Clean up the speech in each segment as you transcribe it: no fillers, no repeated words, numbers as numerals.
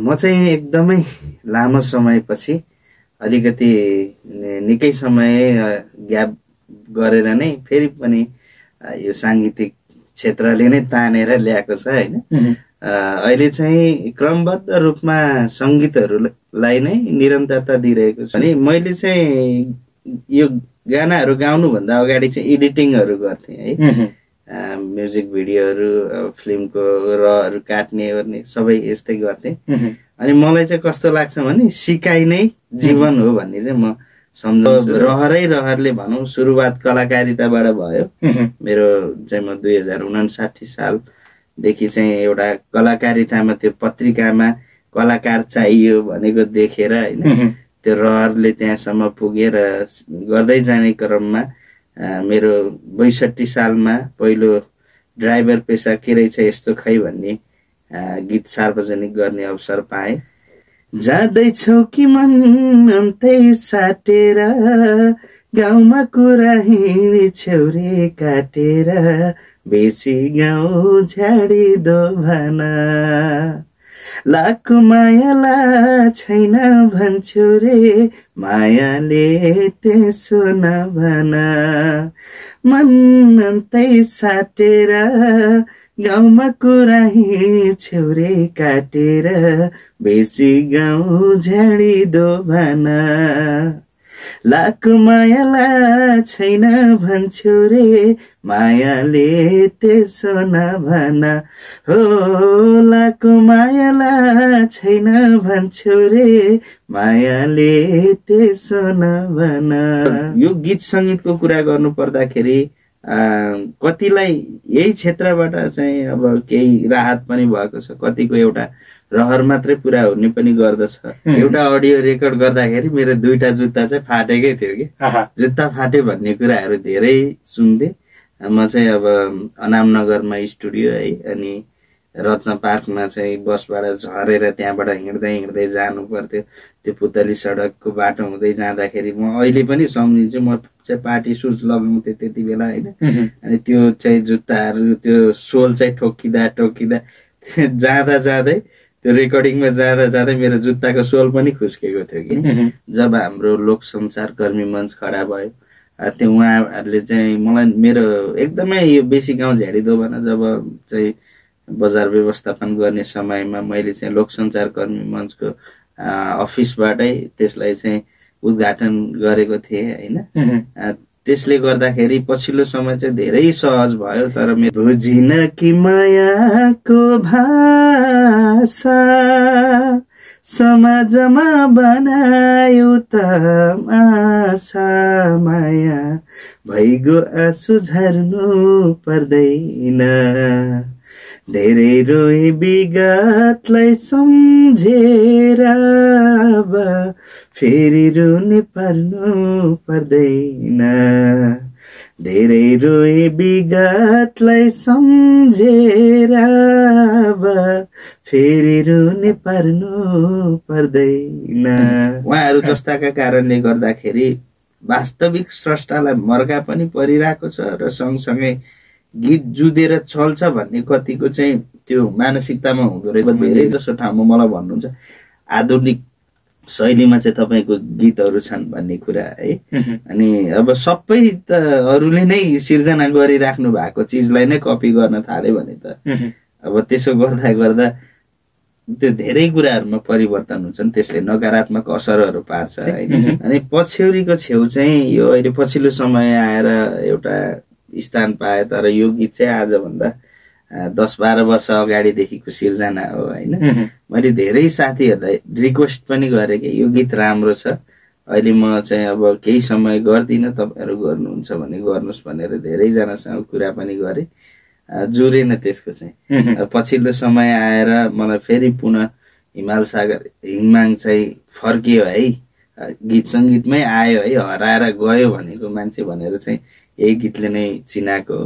म चाहिँ एकदमै लामो समयपछि अलिकति निकै समय ग्याप गरेर नै फेरि पनि यो सांगीतिक क्षेत्रले नै तानेर ल्याएको छ हैन। अहिले चाहिँ क्रमबद्ध रूपमा संगीतहरूलाई नै निरन्तरता दिइरहेको छु। अनि मैले चाहिँ यो गानाहरू गाउनुभन्दा अगाडि चाहिँ एडिटिङहरू गर्थेँ है। म्युजिक भिडियोहरू फिल्मको रहरू काट्ने ओर्ने सबै यस्तै गर्थेँ। अनि मलाई चाहिँ कस्तो लाग्छ भने सिकाइ नै जीवन हो भन्ने चाहिँ म सम्झाउँछु। रहरले भनौँ सुरुवात कलाकारिताबाट भयो। मेरो चाहिँ म 2059 सालदेखि चाहिँ एउटा कलाकारितामा त्यो पत्रिकामा कलाकार चाहियो भनेको देखेर होइन त्यो रहरले त्यहाँसम्म पुगेर गर्दै जाने क्रममा मेरो 62 सालमा पहिलो ड्राइभर पेसा के रहेछ यस्तो खै भन्ने गीत सार्वजनिक गर्ने अवसर पाएँ। जाँदैछौ कि मन अन्तै साटेर गाउँमा कुरा हिँड्छौ रे काटेर बेसी गाउँ झाडिदो भन लाखको मायाला छैन भन्छौ रे मायाले त्यसो नभन मन अन्तै साटेर गाउँमा कुरा हिँड्छौ रे काटेर बेसी गाउँ झाडिदो भन लाखको मायाला छैन भन्छौ रे मायाले त्यसो नभन हो लाखको मायाला छैन भन्छौ रे मायाले त्यसो नभन। यो गीत संगीतको कुरा गर्नु पर्दाखेरि कतिलाई यही क्षेत्रबाट चाहिँ अब केही राहत पनि भएको छ। कतिको एउटा रहर मात्रै पुरा हुने पनि गर्दछ। एउटा अडियो रेकर्ड गर्दाखेरि मेरो 2टा जुत्ता चाहिँ फाटेकै थियो कि जुत्ता फाट्यो भन्ने कुराहरू धेरै सुन्थे। म चाहिँ अब अनामनगरमा स्टुडियो है अनि रत्न पार्कमा चाहिँ बसबाट झरेर त्यहाँबाट हिँड्दै जानु पर्थ्यो। त्यो पुतली सडकको बाटो हुँदै जाँदाखेरि म अहिले पनि सम्झिन्छु म चाहिँ पार्टी सुज लगाउँथेँ त्यति बेला होइन। अनि त्यो चाहिँ जुत्ताहरू त्यो सोल चाहिँ ठोकिँदा जाँदै त्यो रेकर्डिङमा जाँदा मेरो जुत्ताको सोल पनि खुस्केको थियो कि जब हाम्रो लोक सञ्चार कर्मी मञ्च खडा भयो। त्यो उहाँहरूले चाहिँ मलाई मेरो एकदमै यो बेसी गाउँ झाडिदो भन जब चाहिँ बजार व्यवस्थापन गर्ने समयमा मैले चाहिँ लोक सञ्चार कर्मी मञ्चको अफिसबाटै त्यसलाई चाहिँ उद्घाटन गरेको थिएँ होइन। त्यसले गर्दाखेरि पछिल्लो समय चाहिँ धेरै सहज भयो। तर मेरो बुझिन कि मायाको भाषा समाजमा बनायो त आशा माया भइगो आँसु झर्नु पर्दैन धेरै रोए विगतलाई सम्झेर फेरि रुने पर्नु पर्दैन धेरै रोए विगतलाई सम्झेर फेरि रुने पर्नु पर्दैन। उहाँहरू जस्ताका कारणले गर्दाखेरि वास्तविक स्रष्टालाई मर्का पनि परिरहेको छ र सँगसँगै गीत जुदेर चल्छ भन्ने कतिको चाहिँ त्यो मानसिकतामा हुँदो रहेछ। धेरै जसो ठाउँमा मलाई भन्नुहुन्छ आधुनिक शैलीमा चाहिँ तपाईँको गीतहरू छन् भन्ने कुरा है। अनि अब सबै त अरूले नै सिर्जना गरिराख्नु भएको चिजलाई नै कपी गर्न थाल्यो भने त अब त्यसो गर्दा त्यो धेरै कुराहरूमा परिवर्तन हुन्छन्। त्यसले नकारात्मक असरहरू पार्छ होइन। अनि पछ्यौरीको छेउ चाहिँ यो अहिले पछिल्लो समय आएर एउटा स्थान पाए। तर यो गीत चाहिँ आजभन्दा 10-12 वर्ष अगाडिदेखिको सिर्जना हो होइन। मैले धेरै साथीहरूलाई रिक्वेस्ट पनि गरेँ कि यो गीत राम्रो छ अहिले म चाहिँ अब केही समय गर्दिनँ तपाईँहरू गर्नुहुन्छ भने गर्नुहोस् भनेर धेरैजनासँग कुरा पनि गरेँ। जुरेन त्यसको चाहिँ। पछिल्लो समय आएर मलाई फेरि पुनः हिमाल सागर हिङमाङ चाहिँ फर्कियो है गीत सङ्गीतमै आयो है हराएर गयो भनेको मान्छे भनेर चाहिँ यही गीतले नै चिनाएको हो।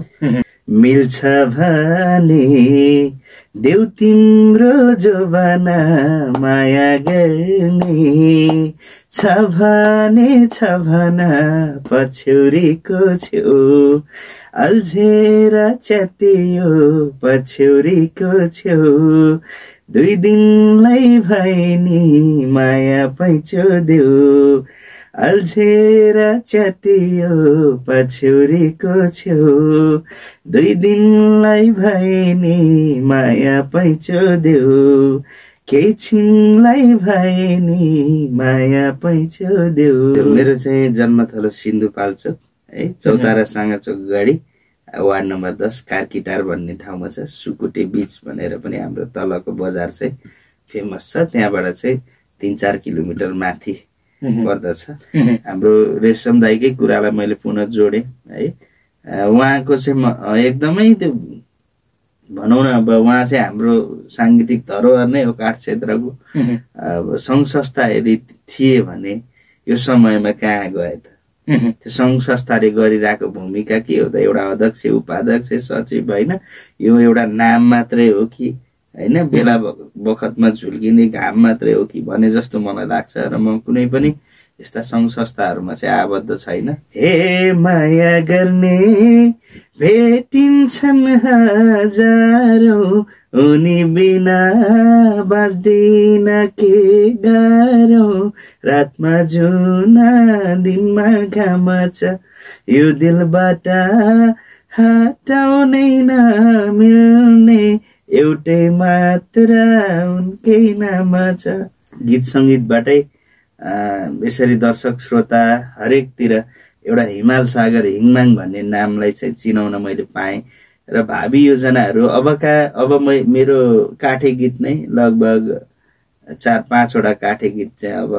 मिल्छ भने देउ तिम्रो जोबाना माया गर्ने छ भना पछ्यौरीको छेउ अल्झेर च्यातियो पछ्यौरीको छेउ 2 दिनलाई भए नि माया पैँचो देऊ अल्झेर च्यातियो पछ्यौरीको छेउ 2 दिनलाई भए नि माया पैँचो देऊ केही छिनलाई भए नि माया पैँचो देऊ। मेरो चाहिँ जन्मथलो सिन्धुपाल्चोक है, चौतारा साँगाचोक गढी वार्ड नम्बर 10 कार्कीटार भन्ने ठाउँमा छ। सुकुटे बीच भनेर पनि हाम्रो तलको बजार चाहिँ फेमस छ। त्यहाँबाट चाहिँ 3-4 किलोमिटर माथि पर्दछ। हाम्रो रेशम दाइकै कुरालाई मैले पुनः जोडे है। उहाँको चाहिँ एकदमै त्यो भनौँ न, अब उहाँ चाहिँ हाम्रो सांगीतिक धरोहर नै हो काठ क्षेत्रको। अब सङ्घ संस्था यदि थिए भने यो समयमा कहाँ गए त? त्यो सङ्घ संस्थाले गरिरहेको भूमिका के हो त? एउटा अध्यक्ष, उपाध्यक्ष, सचिव होइन, यो एउटा नाम मात्रै हो कि होइन, बेला बखतमा झुल्किने घाम मात्रै हो कि भने जस्तो मलाई लाग्छ। र म कुनै पनि यस्ता सङ्घ संस्थाहरूमा चाहिँ आबद्ध छैन। हे माया गर्ने भेटिन्छन् हजारौं उनी बिना बाँच्दिन के गाह्रो रातमा जुना दिनमा घाम छ यो दिलबाट हटाउनै नमिल्ने एउटै मात्र उनकै नाम छ। गीत सङ्गीतबाटै यसरी दर्शक श्रोता हरेकतिर एउटा हिमाल सागर हिङमाङ भन्ने नामलाई चाहिँ चिनाउन मैले पाएँ। र भावी योजनाहरू अब मेरो काठे गीत नै लगभग 4-5 वटा काठे गीत चाहिँ अब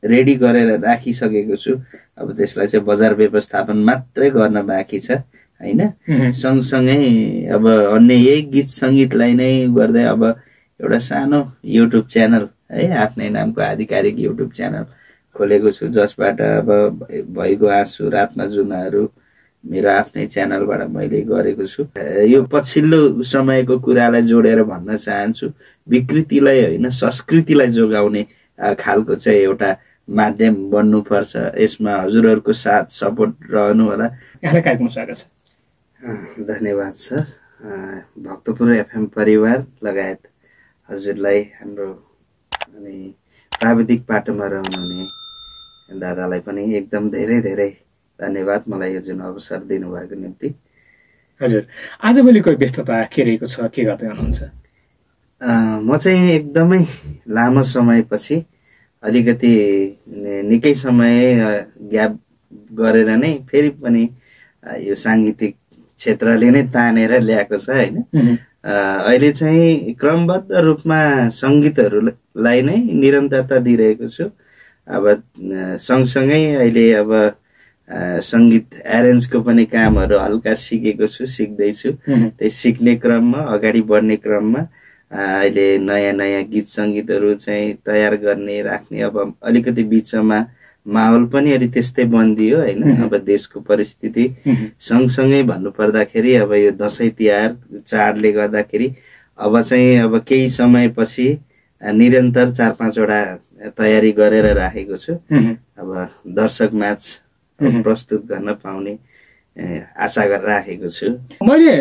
रेडी गरेर राखिसकेको छु। अब त्यसलाई चाहिँ बजार व्यवस्थापन मात्रै गर्न बाँकी छ होइन। सँगसँगै अब अन्य यही गीत सङ्गीतलाई नै गर्दै अब एउटा सानो युट्युब च्यानल है, आफ्नै नामको आधिकारिक युट्युब च्यानल खोलेको छु, जसबाट अब भइगो आँसु, रातमा जुनाहरू मेरो आफ्नै च्यानलबाट मैले गरेको छु। यो पछिल्लो समयको कुरालाई जोडेर भन्न चाहन्छु, विकृतिलाई होइन संस्कृतिलाई जोगाउने खालको चाहिँ एउटा माध्यम बन्नुपर्छ। यसमा हजुरहरूको साथ सपोर्ट रहनु होला। यहाँलाई कार्यक्रम स्वागत छ। धन्यवाद सर। भक्तपुर एफएम परिवार लगायत हजुरलाई, हाम्रो अनि प्राविधिक पाटोमा रहनुहुने दादालाई पनि एकदम धेरै धेरै धन्यवाद, मलाई यो जुन अवसर दिनुभएको निम्ति। हजुर, आजभोलिको व्यस्तता के रहेको छ, के गर्दै हुनुहुन्छ? म चाहिँ एकदमै लामो समयपछि अलिकति निकै समय ग्याप गरेर नै फेरि पनि यो सांगीतिक क्षेत्रले नै तानेर ल्याएको छ होइन। अहिले चाहिँ क्रमबद्ध रूपमा सङ्गीतहरूलाई नै निरन्तरता दिइरहेको छु। अब सँगसँगै अहिले अब सङ्गीत एरेन्जको पनि कामहरू हल्का सिकेको छु, सिक्दैछु। त्यही सिक्ने क्रममा, अगाडि बढ्ने क्रममा अहिले नयाँ नयाँ गीत सङ्गीतहरू चाहिँ तयार गर्ने, राख्ने। अब अलिकति बिचमा माहौल पनि अलि त्यस्तै बनिदियो होइन। अब देशको परिस्थिति सँगसँगै भन्नुपर्दाखेरि अब यो दसैँ तिहार चाडले गर्दाखेरि अब चाहिँ अब केही समयपछि निरन्तर 4-5 वटा तयारी गरेर राखेको छु। अब दर्शक माझ प्रस्तुत गर्न पाउने आशा गरेर राखेको छु। मैले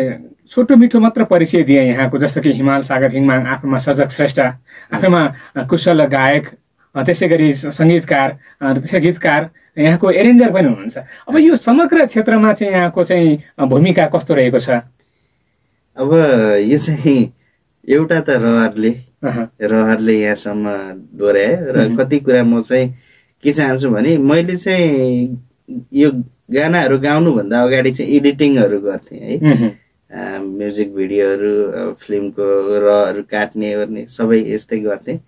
छोटो मिठो मात्र परिचय दिएँ यहाँको, जस्तो कि हिमाल सागर हिङमाङ आफैमा सर्जक श्रेष्ठ, आफैमा कुशल गायक, त्यसै गरी सङ्गीतकार, त्यसै गीतकार, यहाँको एरेन्जर पनि हुनुहुन्छ। अब यो समग्र क्षेत्रमा चाहिँ यहाँको चाहिँ भूमिका कस्तो रहेको छ? अब यो चाहिँ एउटा त रहरले यहाँसम्म डोर्यायो र कति कुरा म चाहिँ के चाहन्छु भने मैले चाहिँ यो गानाहरू गाउनुभन्दा अगाडि चाहिँ एडिटिङहरू गर्थेँ है। म्युजिक भिडियोहरू, फिल्मको रहरू काट्ने ओर्ने सबै यस्तै गर्थेँ।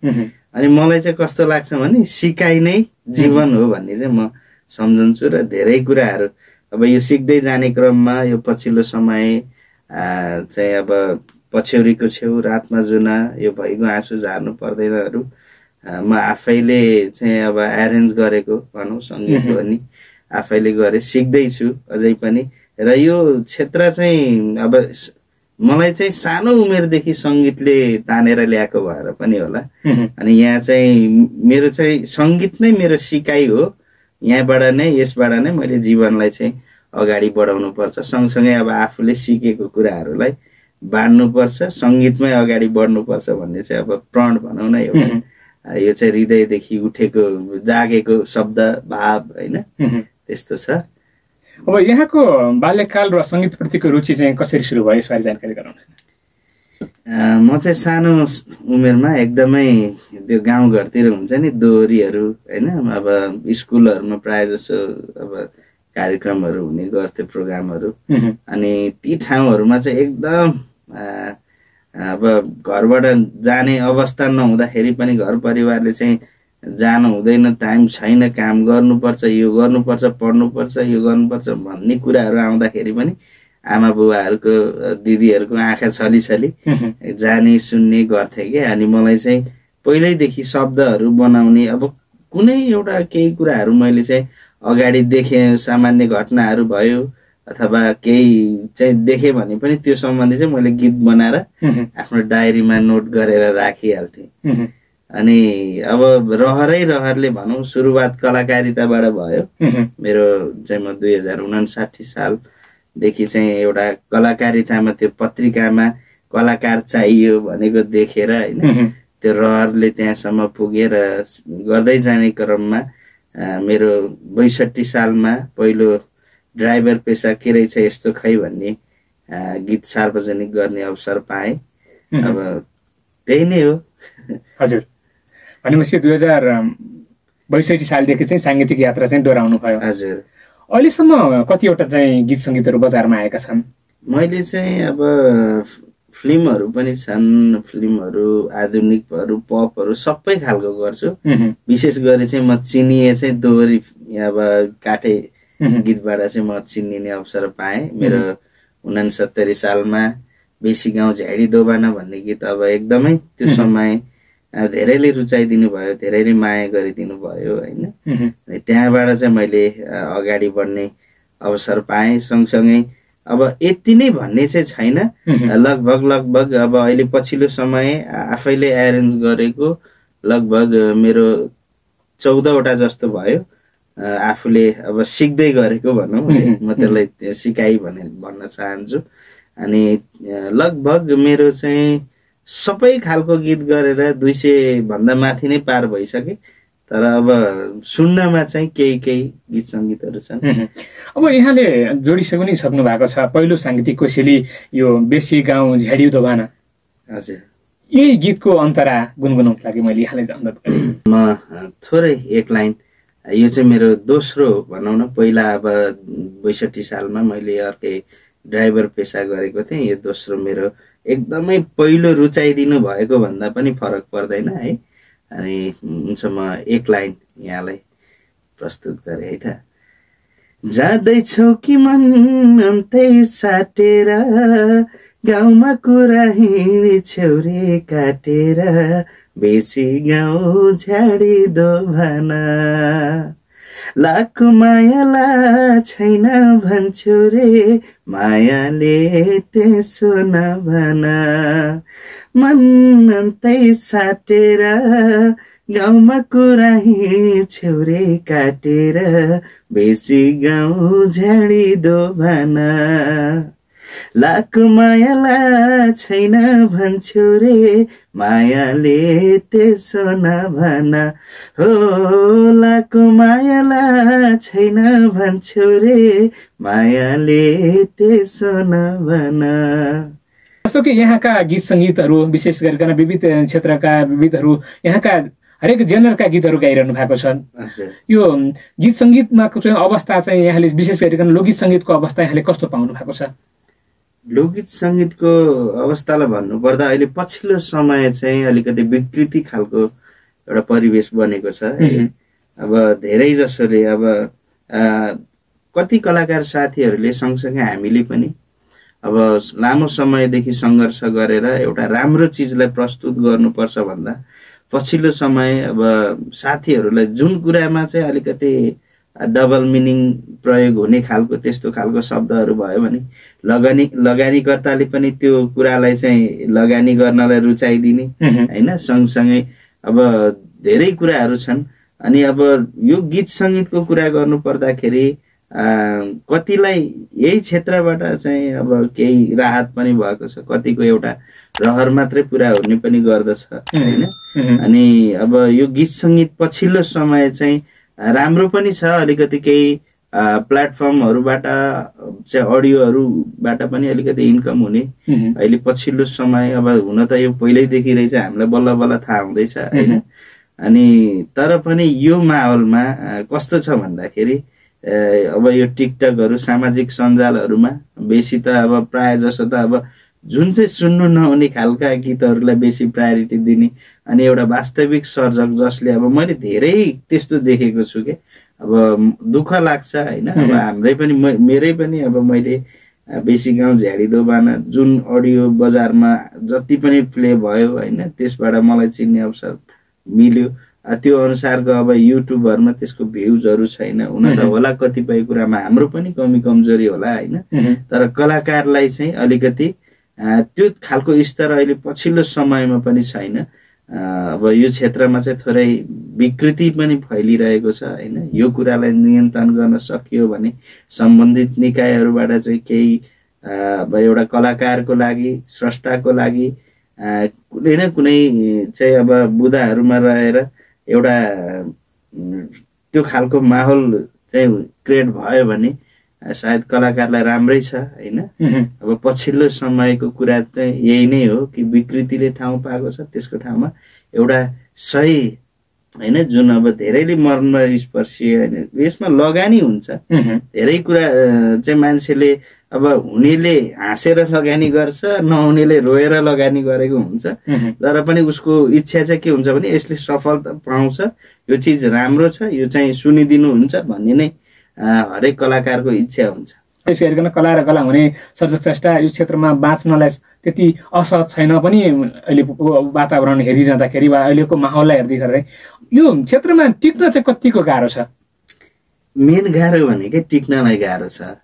अनि मलाई चाहिँ कस्तो लाग्छ भने सिकाइ नै जीवन हो भन्ने चाहिँ म सम्झन्छु। र धेरै कुराहरू अब यो सिक्दै जाने क्रममा यो पछिल्लो समय चाहिँ अब पछ्यौरीको छेउ, रातमा जुना, यो भइगो आँसु झार्नु पर्दैनहरू म आफैले चाहिँ अब एरेन्ज गरेको भनौँ, सङ्गीत पनि आफैले गरे, सिक्दैछु अझै पनि। र यो क्षेत्र चाहिँ अब मलाई चाहिँ सानो उमेरदेखि सङ्गीतले तानेर ल्याएको भएर पनि होला। अनि यहाँ चाहिँ मेरो चाहिँ सङ्गीत नै मेरो सिकाइ हो। यहाँबाट नै यसबाट नै मैले जीवनलाई चाहिँ अगाडि बढाउनु पर्छ। सँगसँगै अब आफूले सिकेको कुराहरूलाई बाँड्नुपर्छ, सङ्गीतमै अगाडि बढ्नुपर्छ भन्ने चाहिँ अब प्रण भनौँ न एउटा। यो चाहिँ हृदयदेखि उठेको जागेको शब्द भाव होइन, त्यस्तो छ। अब यहाँको बाल्यकाल र सङ्गीतप्रतिको रुचि चाहिँ कसरी सुरु भयो यसबारे जानकारी गराउनुहोस्। म चाहिँ सानो उमेरमा एकदमै त्यो गाउँघरतिर हुन्छ नि दोहोरीहरू होइन, अब स्कुलहरूमा प्रायः जसो अब कार्यक्रमहरू हुने गर्थ्यो, प्रोग्रामहरू। अनि ती ठाउँहरूमा चाहिँ एकदम अब घरबाट जाने अवस्था नहुँदाखेरि पनि घर परिवारले चाहिँ जानु हुँदैन, टाइम छैन, काम गर्नुपर्छ, यो गर्नुपर्छ, पढ्नुपर्छ, यो गर्नुपर्छ भन्ने कुराहरू आउँदाखेरि पनि आमा बुवाहरूको दिदीहरूको आँखा छली जाने सुन्ने गर्थे के। अनि मलाई चाहिँ पहिल्यैदेखि शब्दहरू बनाउने, अब कुनै एउटा केही कुराहरू मैले चाहिँ अगाडि देखेँ, सामान्य घटनाहरू भयो अथवा केही चाहिँ देखेँ भने पनि त्यो सम्बन्धी चाहिँ मैले गीत बनाएर आफ्नो डायरीमा नोट गरेर राखिहाल्थेँ। अनि अब रहरले भनौँ सुरुवात कलाकारिताबाट भयो। मेरो चाहिँ म 2059 सालदेखि चाहिँ एउटा कलाकारितामा त्यो पत्रिकामा कलाकार चाहियो भनेको देखेर होइन, त्यो रहरले त्यहाँसम्म पुगेर गर्दै जाने क्रममा मेरो 62 सालमा पहिलो ड्राइभर पेसा के रहेछ यस्तो खै भन्ने गीत सार्वजनिक गर्ने अवसर पाएँ। अब त्यही नै हो। हजुर, भनेपछि 2062 सालदेखि चाहिँ साङ्गीतिक यात्रा चाहिँ दोहोऱ्याउनु भयो। हजुर, अहिलेसम्म कतिवटा चाहिँ गीत सङ्गीतहरू बजारमा आएका छन्? मैले चाहिँ अब फिल्महरू पनि छन्, फिल्महरू आधुनिकहरू पपहरू सबै खालको गर्छु। विशेष गरी चाहिँ म चिनिए चाहिँ दोहोरी अब काठे गीतबाट चाहिँ म चिनिने अवसर पाएँ। मेरो 69 सालमा बेसी गाउँ झ्याडी दोबाना भन्ने गीत अब एकदमै त्यो समय धेरैले रुचाइदिनु भयो, धेरैले माया गरिदिनु भयो होइन। त्यहाँबाट चाहिँ मैले अगाडि बढ्ने अवसर पाएँ। सँगसँगै अब यति नै भन्ने चाहिँ छैन, लगभग अब अहिले पछिल्लो समय आफैले एरेन्ज गरेको लगभग मेरो 14वटा जस्तो भयो। आफूले अब सिक्दै गरेको भनौँ, म त्यसलाई सिकाइ भन्न चाहन्छु। अनि लगभग मेरो चाहिँ सबै खालको गीत गरेर 200 भन्दा माथि नै पार भइसके। तर अब सुन्नमा चाहिँ केही गीत सङ्गीतहरू छन्। अब यहाँले जोडिसक्नु नि सक्नु भएको छ पहिलो साङ्गीतिक कोसेली यो बेसी गाउँ झ्याडी दोबाना। हजुर, यही गीतको अन्तरा गुनगुनाउनको लागि मैले यहाँलाई अनुरोध गरेँ। म थोरै एक लाइन, यो चाहिँ मेरो दोस्रो भनौँ न, पहिला अब 62 सालमा मैले अर्कै ड्राइभर पेसा गरेको थिएँ। यो दोस्रो मेरो एकदमै पहिलो रुचाइदिनु भएको भन्दा पनि फरक पर्दैन है। अनि हुन्छ म एक लाइन यहाँलाई प्रस्तुत गरेँ है त। जाँदैछौ कि मन अन्तै साटेर, गाउँमा कुरा हिँडी छेउरे काटेर, बेसी गाउँ झ्याडी दोभाना, लाखको मायाला छैन भन्छौ रे, मायाले त्यसो नभना, मन अन्तै साटेर, गाउँमा कुरा हिँड्छौ रे काटेर, बेसी गाउँ झ्याडी दोभाना, लाखको मायाला छैन भन्छौ रे, मायाले त्यसो नभना, हो लाखको मायाला छैन भन्छौ रे, मायाले त्यसो नभना। जस्तो कि यहाँका गीत सङ्गीतहरू विशेष गरिकन विविध क्षेत्रका विविधहरू यहाँका हरेक जेनरका गीतहरू गाइरहनु भएको छ। यो गीत सङ्गीतमा चाहिँ अवस्था चाहिँ यहाँले विशेष गरिकन लोकगीत सङ्गीतको अवस्था यहाँले कस्तो पाउनु भएको छ? लोकगीत सङ्गीतको अवस्थालाई भन्नुपर्दा अहिले पछिल्लो समय चाहिँ अलिकति विकृति खालको एउटा परिवेश बनेको छ। अब धेरै जसोले अब कति कलाकार साथीहरूले सँगसँगै हामीले पनि अब लामो समयदेखि सङ्घर्ष गरेर एउटा राम्रो चिजलाई प्रस्तुत गर्नुपर्छ भन्दा पछिल्लो समय अब साथीहरूलाई जुन कुरामा चाहिँ अलिकति डबल मिनिङ प्रयोग हुने खालको त्यस्तो खालको शब्दहरू भयो भने लगानीकर्ताले पनि त्यो कुरालाई चाहिँ लगानी गर्नलाई रुचाइदिने होइन। सँगसँगै अब धेरै कुराहरू छन्। अनि अब यो गीत सङ्गीतको कुरा गर्नु पर्दाखेरि कतिलाई यही क्षेत्रबाट चाहिँ अब केही राहत पनि भएको छ, कतिको एउटा रहर मात्रै पुरा हुने पनि गर्दछ होइन। अनि अब यो गीत सङ्गीत पछिल्लो समय चाहिँ राम्रो पनि छ, अलिकति केही प्लेटफर्महरूबाट चाहिँ अडियोहरूबाट पनि अलिकति इन्कम हुने अहिले पछिल्लो समय। अब हुन त यो पहिल्यैदेखि रहेछ, हामीलाई बल्ल बल्ल थाहा हुँदैछ होइन। अनि तर पनि यो माहौलमा कस्तो छ भन्दाखेरि अब यो टिकटकहरू सामाजिक सञ्जालहरूमा बेसी त अब प्राय जसो त अब जुन चाहिँ सुन्नु नहुने खालका गीतहरूलाई बेसी प्रायोरिटी दिने। अनि एउटा वास्तविक सर्जक जसले अब मैले धेरै त्यस्तो देखेको छु कि अब दुःख लाग्छ होइन। अब हाम्रै पनि मेरै पनि अब मैले बेसी गाउँ झ्याडिदो बाना जुन अडियो बजारमा जति पनि प्ले भयो होइन, त्यसबाट मलाई चिन्ने अवसर मिल्यो। त्यो अनुसारको अब युट्युबहरूमा त्यसको भ्युजहरू छैन। हुन त होला कतिपय कुरामा हाम्रो पनि कमी कमजोरी होला होइन, तर कलाकारलाई चाहिँ अलिकति त्यो खालको स्तर अहिले पछिल्लो समयमा पनि छैन। अब यो क्षेत्रमा चाहिँ थोरै विकृति पनि फैलिरहेको छ होइन। यो कुरालाई नियन्त्रण गर्न सकियो भने सम्बन्धित निकायहरूबाट चाहिँ केही अब एउटा कलाकारको लागि, स्रष्टाको लागि कुनै न कुनै चाहिँ अब बुदाहरूमा रहेर एउटा त्यो खालको माहौल चाहिँ क्रिएट भयो भने सायद कलाकारलाई राम्रै छ होइन। अब पछिल्लो समयको कुरा चाहिँ यही नै हो कि विकृतिले ठाउँ पाएको छ, त्यसको ठाउँमा एउटा सही होइन जुन अब धेरैले मर्म स्पर्शी होइन, यसमा लगानी हुन्छ धेरै कुरा चाहिँ मान्छेले अब हुनेले हाँसेर लगानी गर्छ, नहुनेले रोएर लगानी गरेको हुन्छ। तर पनि उसको इच्छा चाहिँ के हुन्छ भने यसले सफलता पाउँछ, यो चिज राम्रो छ, यो चाहिँ सुनिदिनुहुन्छ भन्ने नै हरेक कलाकारको इच्छा हुन्छ। त्यसै गरिकन कला र कला हुने सर्जक स्रष्टा यो क्षेत्रमा बाँच्नलाई त्यति असहज छैन पनि अहिले वातावरण हेरिजाँदाखेरि वा अहिलेको माहौललाई हेर्दाखेरि यो क्षेत्रमा टिक्न चाहिँ कतिको गाह्रो छ? मेन गाह्रो भनेकै टिक्नलाई गाह्रो छ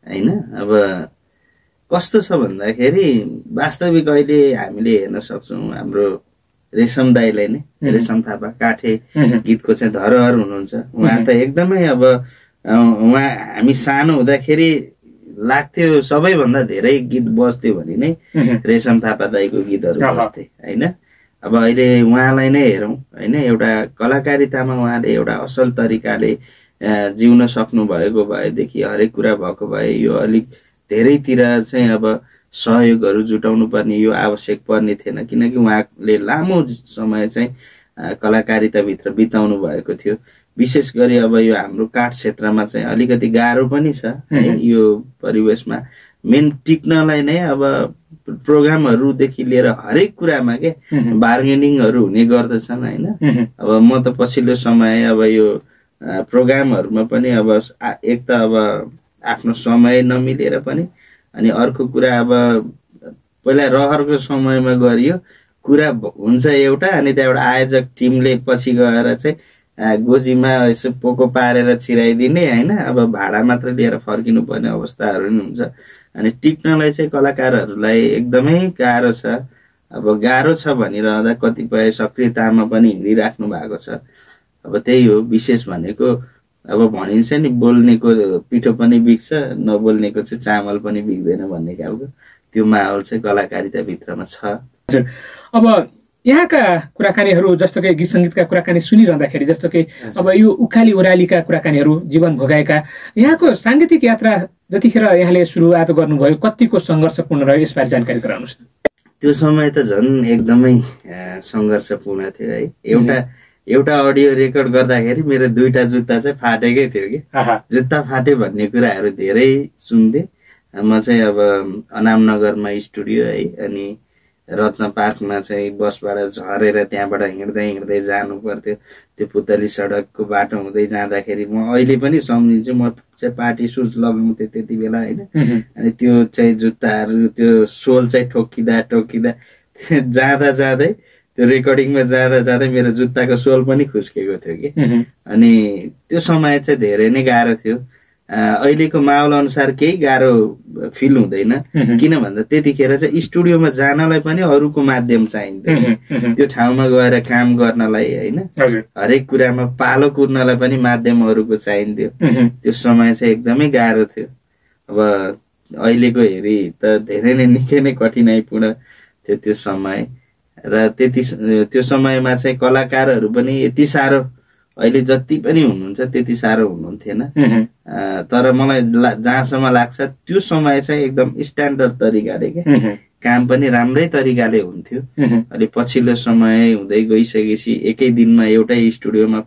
होइन। अब कस्तो छ भन्दाखेरि वास्तविक अहिले हामीले हेर्न सक्छौँ हाम्रो रेशम दाईलाई नै, रेशम थापा काठे गीतको चाहिँ धरोहर हुनुहुन्छ। उहाँ त एकदमै अब उहाँ हामी सानो हुँदाखेरि लाग्थ्यो सबैभन्दा धेरै गीत बज्थ्यो भने नै रेशम थापा दाईको गीतहरू बज्थे होइन। अब अहिले उहाँलाई नै हेरौँ होइन, एउटा कलाकारितामा उहाँले एउटा असल तरिकाले जिउन सक्नु भएको भएदेखि, हरेक कुरा भएको भए यो अलिक धेरैतिर चाहिँ अब सहयोगहरू जुटाउनु पर्ने यो आवश्यक पर्ने थिएन, किनकि उहाँले लामो समय चाहिँ कलाकारिताभित्र बिताउनु भएको थियो। विशेष गरी अब यो हाम्रो काठ क्षेत्रमा चाहिँ अलिकति गाह्रो पनि छ यो परिवेशमा। मेन टिक्नलाई नै अब प्रोग्रामहरूदेखि लिएर हरेक कुरामा के बार्गेनिङहरू हुने गर्दछन् होइन। अब म त पछिल्लो समय अब यो प्रोग्रामहरूमा पनि अब एक त अब आफ्नो समय नमिलेर पनि, अनि अर्को कुरा अब पहिला रहरको समयमा गरियो कुरा हुन्छ एउटा, अनि त्यहाँबाट आयोजक टिमले पछि गएर चाहिँ गोजीमा यसो पोको पारेर छिराइदिने होइन। अब भाडा मात्र लिएर फर्किनु पर्ने अवस्थाहरू पनि हुन्छ। अनि टिक्नलाई चाहिँ कलाकारहरूलाई एकदमै गाह्रो छ। अब गाह्रो छ भनिरहँदा कतिपय सक्रियतामा पनि हिँडिराख्नु भएको छ। अब त्यही हो विशेष भनेको। अब भनिन्छ नि बोल्नेको पिठो पनि बिग्छ, नबोल्नेको चाहिँ चामल पनि बिग्दैन भन्ने खालको त्यो माहौल चाहिँ कलाकारिता भित्रमा छ। अब यहाँका कुराकानीहरू जस्तो कि गीत सङ्गीतका कुराकानी सुनिरहँदाखेरि, जस्तो कि अब यो उकाली ओह्रालीका कुराकानीहरू जीवन भोगाएका, यहाँको साङ्गीतिक यात्रा जतिखेर यहाँले सुरुवात गर्नुभयो कतिको सङ्घर्षपूर्ण रह्यो, यसबारे जानकारी गराउनुहोस्। त्यो समय त झन् एकदमै सङ्घर्षपूर्ण थियो है। एउटा अडियो रेकर्ड गर्दाखेरि मेरो 2टा जुत्ता चाहिँ फाटेकै थियो कि, जुत्ता फाट्यो भन्ने कुराहरू धेरै सुन्थे। म चाहिँ अब अनामनगरमा स्टुडियो है, अनि रत्न पार्कमा चाहिँ बसबाट झरेर त्यहाँबाट हिँड्दै जानु पर्थ्यो। त्यो पुतली सडकको बाटो हुँदै जाँदाखेरि म अहिले पनि सम्झिन्छु, म चाहिँ पार्टी सुज लगाउँथेँ त्यति बेला होइन। अनि त्यो चाहिँ जुत्ताहरू त्यो सोल चाहिँ ठोकिँदा जाँदै त्यो रेकर्डिङमा जाँदा जाँदै मेरो जुत्ताको सोल पनि खुस्केको थियो कि। अनि त्यो समय चाहिँ धेरै नै गाह्रो थियो। अहिलेको माहौल अनुसार केही गाह्रो फिल हुँदैन, किन भन्दा त्यतिखेर चाहिँ स्टुडियोमा जानलाई पनि अरूको माध्यम चाहिन्थ्यो। त्यो ठाउँमा गएर काम गर्नलाई होइन, हरेक कुरामा पालो कुर्नलाई पनि माध्यम अरूको चाहिन्थ्यो। त्यो समय चाहिँ एकदमै गाह्रो थियो। अब अहिलेको हेरी त धेरै नै निकै नै कठिनाइपूर्ण थियो त्यो समय। र त्यो समयमा चाहिँ कलाकारहरू पनि यति साह्रो अहिले जति पनि हुनुहुन्छ त्यति साह्रो हुनुहुन्थेन। तर मलाई जहाँसम्म लाग्छ त्यो समय चाहिँ एकदम स्ट्यान्डर्ड तरिकाले के काम पनि राम्रै तरिकाले हुन्थ्यो। अहिले पछिल्लो समय हुँदै गइसकेपछि एकै दिनमा एउटै स्टुडियोमा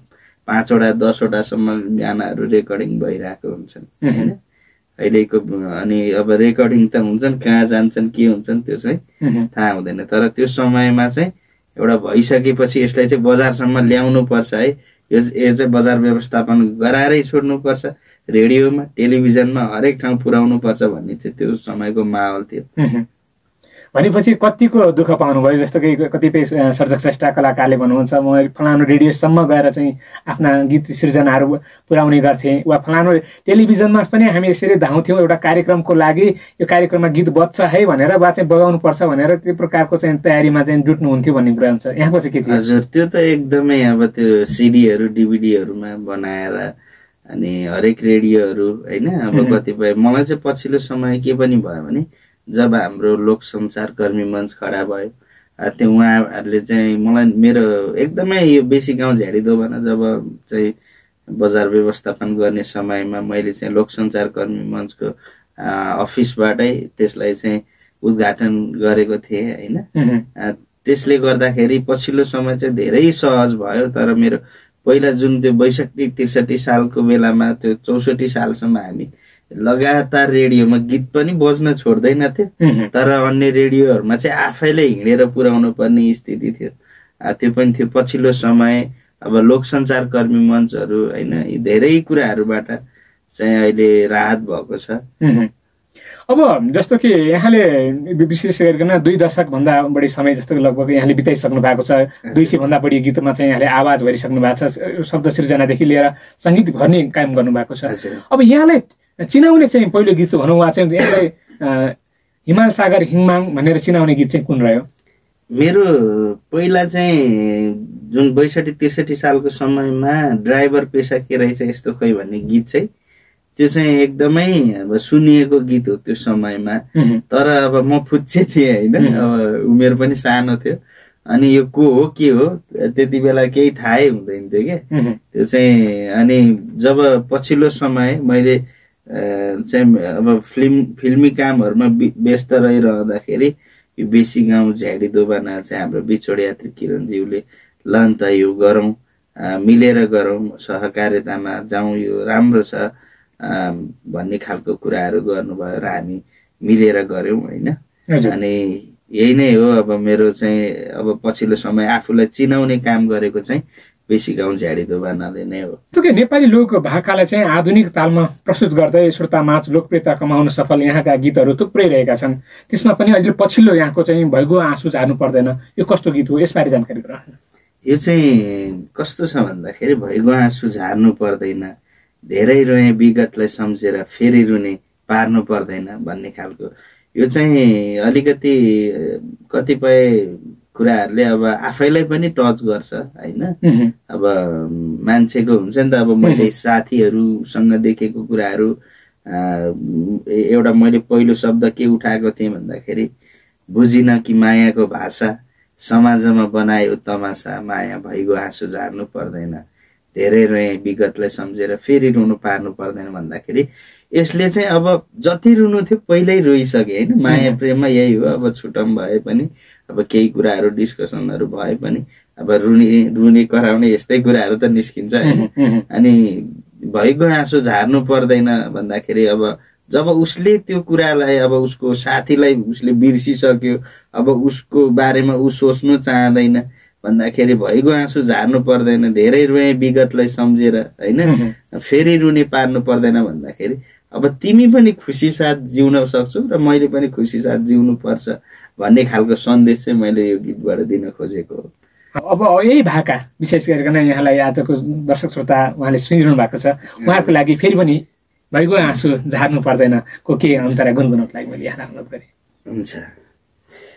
5 वटा 10 वटासम्म गानाहरू रेकर्डिङ भइरहेको हुन्छन् होइन अहिलेको। अनि अब रेकर्डिङ त हुन्छन्, कहाँ जान्छन् के हुन्छन् त्यो चाहिँ थाहा हुँदैन। तर त्यो समयमा चाहिँ एउटा भइसकेपछि यसलाई चाहिँ बजारसम्म ल्याउनु पर्छ है, यो चाहिँ बजार व्यवस्थापन गराएरै छोड्नुपर्छ, रेडियोमा टेलिभिजनमा हरेक ठाउँ पुर्याउनु पर्छ भन्ने चाहिँ त्यो समयको माहौल थियो। भनेपछि कतिको दुःख पाउनुभयो? जस्तो कि कतिपय सर्जक श्रेष्ठ कलाकारले भन्नुहुन्छ म फलानु रेडियोसम्म गएर चाहिँ आफ्ना गीत सृजनाहरू पुर्याउने गर्थेँ, वा फलानु टेलिभिजनमा पनि हामी यसरी धाउँथ्यौँ एउटा कार्यक्रमको लागि, यो कार्यक्रममा गीत बज्छ है भनेर वा चाहिँ बजाउनु पर्छ भनेर त्यो प्रकारको चाहिँ तयारीमा चाहिँ जुट्नुहुन्थ्यो भन्ने कुरा हुन्छ। यहाँको चाहिँ के थियो? हजुर, त्यो त एकदमै अब त्यो सिडीहरू डिभिडीहरूमा बनाएर अनि हरेक रेडियोहरू होइन। अब कतिपय मलाई चाहिँ पछिल्लो समय के पनि भयो भने जब हाम्रो लोक संचार कर्मी मञ्च खडा भयो, त्यो उहाँहरूले चाहिँ मलाई मेरो एकदमै यो बेसी गाउँ झ्याडिदोबाना जब चाहिँ बजार व्यवस्थापन गर्ने समयमा मैले चाहिँ लोक संचार कर्मी मञ्चको अफिसबाटै त्यसलाई चाहिँ उद्घाटन गरेको थिएँ होइन। त्यसले गर्दाखेरि पछिल्लो समय चाहिँ धेरै सहज भयो। तर मेरो पहिला जुन त्यो 62-63 सालको बेलामा त्यो 64 सालसम्म हामी लगातार रेडियोमा गीत पनि बज्न छोड्दैनथ्यो, तर अन्य रेडियोहरूमा चाहिँ आफैले हिँडेर पुर्याउनु पर्ने स्थिति थियो। त्यो पनि थियो पछिल्लो समय। अब लोक संचार कर्मी मञ्चहरू होइन, यी धेरै कुराहरूबाट चाहिँ अहिले राहत भएको छ। अब जस्तो कि यहाँले विशेष गरिकन 2 दशक भन्दा बढी समय जस्तो लगभग यहाँले बिताइसक्नु भएको छ। 200 भन्दा बढी गीतमा चाहिँ यहाँले आवाज भरिसक्नु भएको छ, शब्द सृजनादेखि लिएर सङ्गीत भर्ने काम गर्नुभएको छ। अब यहाँलाई चिनाउने चाहिँ पहिलो गीत भनौँ वा चाहिँ यहाँलाई हिमाल सागर हिङमाङ भनेर चिनाउने गीत चाहिँ कुन रह्यो? मेरो पहिला चाहिँ जुन 62-63 सालको समयमा ड्राइभर पेसा के रहेछ यस्तो खोइ भन्ने गीत चाहिँ त्यो चाहिँ एकदमै अब सुनिएको गीत हो त्यो समयमा। तर अब म फुच्चे थिएँ होइन, अब उमेर पनि सानो थियो। अनि यो को हो के हो त्यति बेला केही थाहै हुँदैन थियो क्या त्यो चाहिँ। अनि जब पछिल्लो समय मैले चाहिँ अब फिल्मी कामहरूमा व्यस्त रहिरहँदाखेरि यो बेसी गाउँ झ्याडिदोबाना चाहिँ हाम्रो बिछोड यात्री किरणज्यूले ल त यो गरौँ, मिलेर गरौँ, सहकार्यतामा जाउँ, यो राम्रो छ भन्ने खालको कुराहरू गर्नुभयो र हामी मिलेर गऱ्यौँ होइन। अनि यही नै हो अब मेरो चाहिँ अब पछिल्लो समय आफूलाई चिनाउने काम गरेको चाहिँ बेसी गाउँ झ्याडिदोबानाले नै हो। नेपाली लोक भाकालाई चाहिँ आधुनिक तालमा प्रस्तुत गर्दै श्रोतामाझ लोकप्रियता कमाउन सफल यहाँका गीतहरू थुप्रै रहेका छन्। त्यसमा पनि अहिले पछिल्लो यहाँको चाहिँ भइगो आँसु झार्नु पर्दैन, यो कस्तो गीत हो, यसबारे जानकारी गराउनु। यो चाहिँ कस्तो छ भन्दाखेरि भइगो आँसु झार्नु पर्दैन, धेरै रोए विगतलाई सम्झेर फेरि रुने पार्नु पर्दैन भन्ने खालको यो चाहिँ अलिकति कतिपय कुराहरूले अब आफैलाई पनि टच गर्छ होइन। अब मान्छेको हुन्छ नि त, अब मैले साथीहरूसँग देखेको कुराहरू एउटा मैले पहिलो शब्द के उठाएको थिएँ भन्दाखेरि बुझिन कि मायाको भाषा समाजमा बनायो तमासा, माया भइगो आँसु झार्नु पर्दैन, धेरै रोए विगतलाई सम्झेर फेरि रुनु पार्नु पर्दैन भन्दाखेरि यसले चाहिँ अब जति रुनु थियो पहिल्यै रोइसके होइन। माया प्रेममा यही हो, अब छुटम भए पनि अब केही कुराहरू डिस्कसनहरू भए पनि अब रुने कराउने यस्तै कुराहरू त निस्किन्छ होइन। अनि भइगो आँसु झार्नु पर्दैन भन्दाखेरि अब जब उसले त्यो कुरालाई अब उसको साथीलाई उसले बिर्सिसक्यो, अब उसको बारेमा ऊ सोच्नु चाहँदैन भन्दाखेरि भइगो आँसु झार्नु पर्दैन, धेरै रोए विगतलाई सम्झेर होइन, फेरि रुने पार्नु पर्दैन भन्दाखेरि अब तिमी पनि खुसी साथ जिउन सक्छौ र मैले पनि खुसी साथ जिउनु पर्छ भन्ने खालको सन्देश चाहिँ मैले यो गीतबाट दिन खोजेको हो। अब यही भाका विशेष गरिकन यहाँलाई आजको दर्शक श्रोता उहाँले सुनिरहनु भएको छ, उहाँको लागि फेरि पनि भइगयो आँसु झार्नु पर्दैन को के अन्तरा गुनगुनाउनको लागि मैले यहाँ अनुरोध गरेँ। हुन्छ।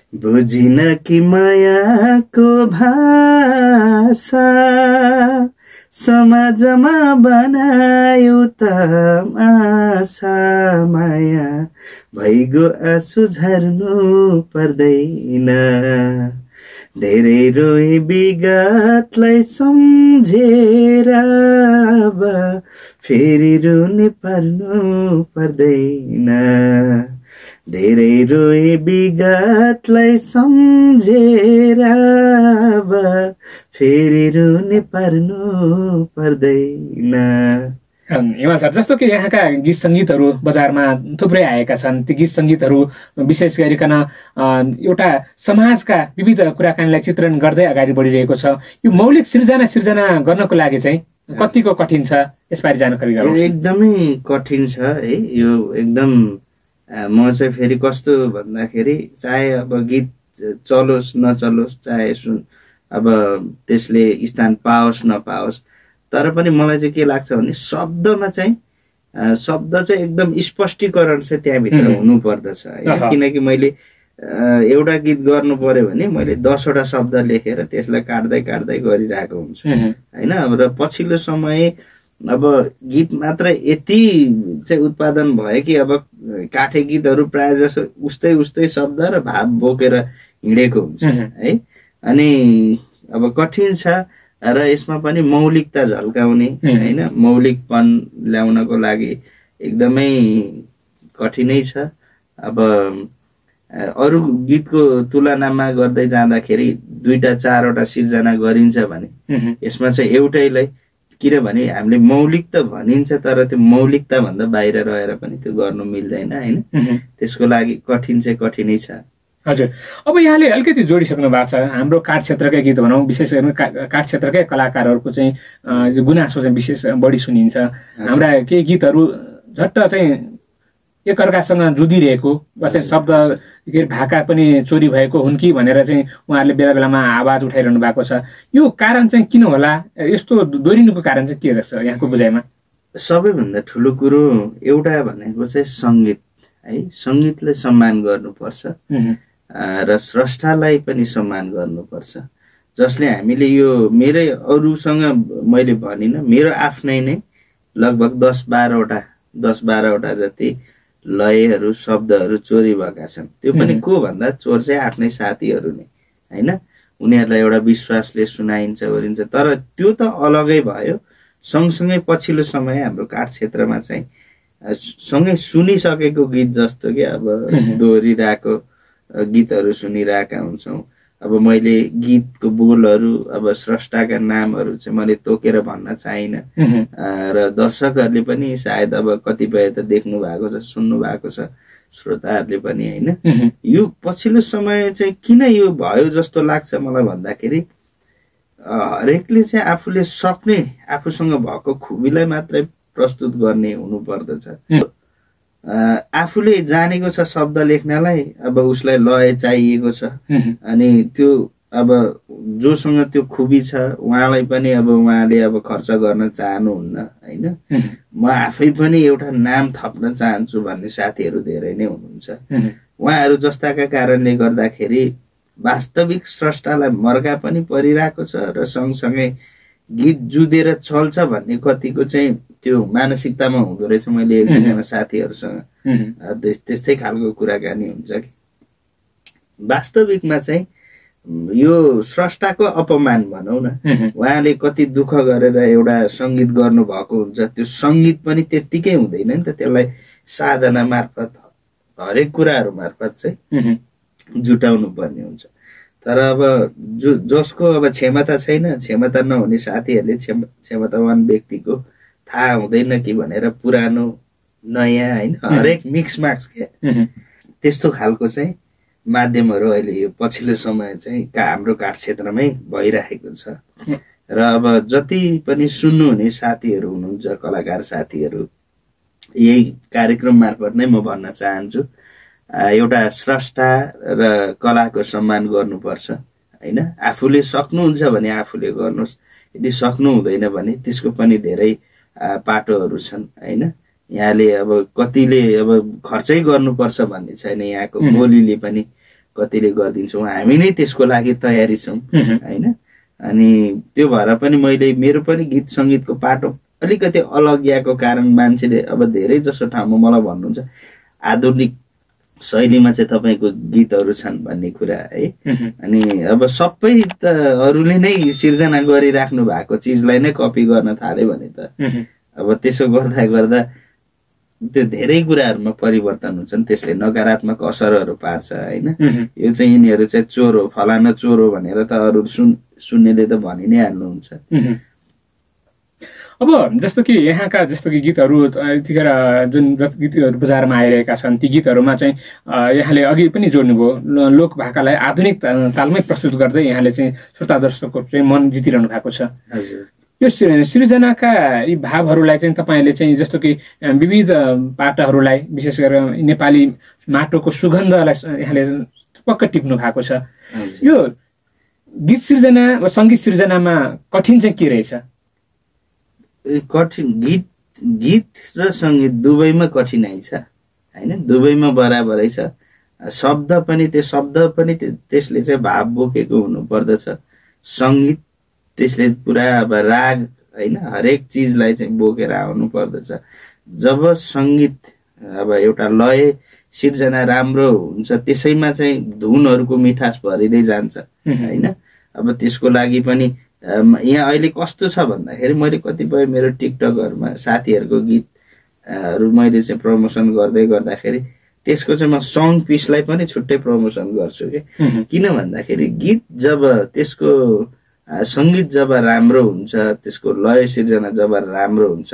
बुझिन कि मायाको भाषा समाजमा बनायो त आशा माया भइगयो आँसु झर्नु पर्दैन धेरै रोए विगतलाई सम्झेर फेरि रुने पर्नु पर्दैन धेरै रोए विगतलाई सम्झेर फेरि रुने पर्नु पर्दैन। हिमाल सर, जस्तो कि यहाँका गीत सङ्गीतहरू बजारमा थुप्रै आएका छन्, ती गीत सङ्गीतहरू विशेष गरिकन एउटा समाजका विविध कुराकानीलाई चित्रण गर्दै अगाडि बढिरहेको छ। यो मौलिक सिर्जना गर्नको लागि चाहिँ कतिको कठिन छ, यसबारे जानकारी गरौँ। एकदमै कठिन छ है यो। एकदम म चाहिँ फेरि कस्तो भन्दाखेरि चाहे अब गीत चलोस् नचलोस्, चाहे अब त्यसले स्थान पाओस् नपाओस्, तर पनि मलाई चाहिँ के लाग्छ भने शब्द चाहिँ एकदम स्पष्टीकरण चाहिँ त्यहाँभित्र हुनु पर्दछ होइन। किनकि मैले एउटा गीत गर्नु पर्यो भने मैले 10वटा शब्द लेखेर त्यसलाई काट्दै गरिरहेको हुन्छु होइन। अब र पछिल्लो समय अब गीत मात्र यति चाहिँ उत्पादन भयो कि अब काठे गीतहरू प्रायः जसो उस्तै शब्द र भाव बोकेर हिँडेको हुन्छ है। अनि अब कठिन छ र यसमा पनि मौलिकता झल्काउने होइन, मौलिकपन ल्याउनको लागि एकदमै कठिनै छ। अब अरू गीतको तुलनामा गर्दै जाँदाखेरि 2-4वटा सिर्जना गरिन्छ भने यसमा चाहिँ एउटैलाई, किनभने हामीले मौलिक त भनिन्छ तर त्यो मौलिकता भन्दा बाहिर रहेर पनि त्यो गर्नु मिल्दैन होइन। त्यसको लागि कठिन चाहिँ कठिनै छ। हजुर, अब यहाँले अलिकति जोडिसक्नु भएको छ हाम्रो काठ क्षेत्रकै गीत भनौँ, विशेष गरी काठ क्षेत्रकै कलाकारहरूको चाहिँ गुनासो चाहिँ विशेष बढी सुनिन्छ। हाम्रा केही गीतहरू झट्ट चाहिँ एकअर्कासँग जुधिरहेको वा चाहिँ शब्द के भाका पनि चोरी भएको हुन् कि भनेर चाहिँ उहाँहरूले बेला बेलामा आवाज उठाइरहनु भएको छ। यो कारण चाहिँ किन होला, यस्तो दोहोरिनुको कारण चाहिँ के रहेछ यहाँको बुझाइमा? सबैभन्दा ठुलो कुरो एउटा भनेको चाहिँ सङ्गीत है। सङ्गीतलाई सम्मान गर्नुपर्छ र स्रष्टालाई पनि सम्मान गर्नुपर्छ, जसले हामीले यो मेरै अरूसँग मैले भनिनँ, मेरो आफ्नै नै लगभग 10-12वटा जति लयहरू शब्दहरू चोरी भएका छन्। त्यो पनि को भन्दा चोर चाहिँ आफ्नै साथीहरू नै होइन। उनीहरूलाई एउटा विश्वासले सुनाइन्छ ओरिन्छ, तर त्यो त अलगै भयो। सँगसँगै पछिल्लो समय हाम्रो काठ क्षेत्रमा चाहिँ सँगै सुनिसकेको गीत जस्तो कि अब दोहोरिरहेको गीतहरू सुनिरहेका हुन्छौँ। अब मैले गीतको बोलहरू अब स्रष्टाका नामहरू चाहिँ मैले तोकेर भन्न चाहिनँ र दर्शकहरूले पनि सायद अब कतिपय त देख्नु भएको छ, सुन्नु भएको छ श्रोताहरूले पनि होइन। यो पछिल्लो समय चाहिँ किन यो भयो जस्तो लाग्छ मलाई भन्दाखेरि हरेकले चाहिँ आफूले सक्ने, आफूसँग भएको खुबीलाई मात्रै प्रस्तुत गर्ने हुनु पर्दछ। आफूले जानेको छ शब्द लेख्नलाई, अब उसलाई लय चाहिएको छ, अनि त्यो अब जोसँग त्यो खुबी छ उहाँलाई पनि अब उहाँले अब खर्च गर्न चाहनुहुन्न होइन। म आफै पनि एउटा नाम थप्न चाहन्छु भन्ने साथीहरू धेरै नै हुनुहुन्छ। उहाँहरू जस्ताका कारणले गर्दाखेरि वास्तविक स्रष्टालाई मर्का पनि परिरहेको छ र सँगसँगै गीत जुधेर चल्छ भन्ने कतिको चाहिँ त्यो मानसिकतामा हुँदो रहेछ। मैले एक दुईजना साथीहरूसँग त्यस्तै खालको कुराकानी हुन्छ कि वास्तविकमा चाहिँ यो स्रष्टाको अपमान भनौँ न। उहाँले कति दुःख गरेर एउटा सङ्गीत गर्नु भएको हुन्छ, त्यो सङ्गीत पनि त्यत्तिकै हुँदैन नि त। त्यसलाई साधना मार्फत हरेक कुराहरू मार्फत चाहिँ जुटाउनु पर्ने हुन्छ। तर अब जसको अब क्षमता छैन, क्षमता नहुने साथीहरूले क्षमतावान व्यक्तिको थाहा हुँदैन कि भनेर पुरानो नयाँ होइन हरेक मिक्स माक्स के त्यस्तो खालको चाहिँ माध्यमहरू अहिले यो पछिल्लो समय चाहिँ हाम्रो काठ क्षेत्रमै भइरहेको छ। र अब जति पनि सुन्नुहुने साथीहरू हुनुहुन्छ, कलाकार साथीहरू, यही कार्यक्रम मार्फत नै म भन्न चाहन्छु एउटा स्रष्टा र कलाको सम्मान गर्नुपर्छ हैन। आफूले सक्नुहुन्छ भने आफूले गर्नुहोस्, यदि सक्नु हुँदैन भने त्यसको पनि धेरै पाटोहरू छन् हैन। यहाँले अब कतिले अब खर्चै गर्नुपर्छ भन्ने छैन, यहाँको बोलीले पनि कतिले गरिदिन्छौँ, हामी नै त्यसको लागि तयारी छौँ हैन। अनि त्यो भएर पनि मैले मेरो पनि गीत सङ्गीतको पाटो अलिकति अलग्याएको कारण मान्छेले अब धेरै जसो ठाउँमा मलाई भन्नुहुन्छ आधुनिक शैलीमा चाहिँ तपाईँको गीतहरू छन् भन्ने कुरा है। अनि अब सबै त अरूले नै सिर्जना गरिराख्नु भएको चिजलाई नै कपी गर्न थाल्यो भने त अब त्यसो गर्दा गर्दा त्यो धेरै कुराहरूमा परिवर्तन हुन्छन्, त्यसले नकारात्मक असरहरू पार्छ हैन। यो चाहिँ यिनीहरू चाहिँ चोर हो, फलाना चोर हो भनेर त अरू सुन्नेले त भनि नै हाल्नुहुन्छ। अब जस्तो कि यहाँका जस्तो कि गीतहरू यतिखेर जुन गीतहरू बजारमा आइरहेका छन् ती गीतहरूमा चाहिँ यहाँले अघि पनि जोड्नुभयो लोक भाकालाई आधुनिक तालमै प्रस्तुत गर्दै यहाँले चाहिँ श्रोता दर्शकको चाहिँ मन जितिरहनु भएको छ। यो सृजनाका यी भावहरूलाई चाहिँ तपाईँले चाहिँ जस्तो कि विविध पाटाहरूलाई विशेष गरेर नेपाली माटोको सुगन्धलाई यहाँले पक्क टिप्नु भएको छ। यो गीत सृजना वा सङ्गीत सृजनामा कठिन चाहिँ के रहेछ? कठिन गीत र सङ्गीत दुवैमा कठिनाइ छ हैन, दुवैमा बराबरै छ। शब्द पनि त्यसले चाहिँ भाव बोकेको हुनु पर्दछ। सङ्गीत त्यसले पुरा अब राग हैन हरेक चिजलाई चाहिँ बोकेर आउनु पर्दछ। जब सङ्गीत अब एउटा लय सिर्जना राम्रो हुन्छ त्यसैमा चाहिँ धुनहरूको मिठास भरिँदै जान्छ हैन। अब त्यसको लागि पनि यहाँ अहिले कस्तो छ भन्दाखेरि मैले कतिपय मेरो टिकटकहरूमा साथीहरूको गीतहरू मैले चाहिँ प्रमोसन गर्दै गर्दाखेरि त्यसको चाहिँ म सङ पिसलाई पनि छुट्टै प्रमोसन गर्छु कि। किन भन्दाखेरि गीत जब त्यसको सङ्गीत जब राम्रो हुन्छ, त्यसको लय सिर्जना जब राम्रो हुन्छ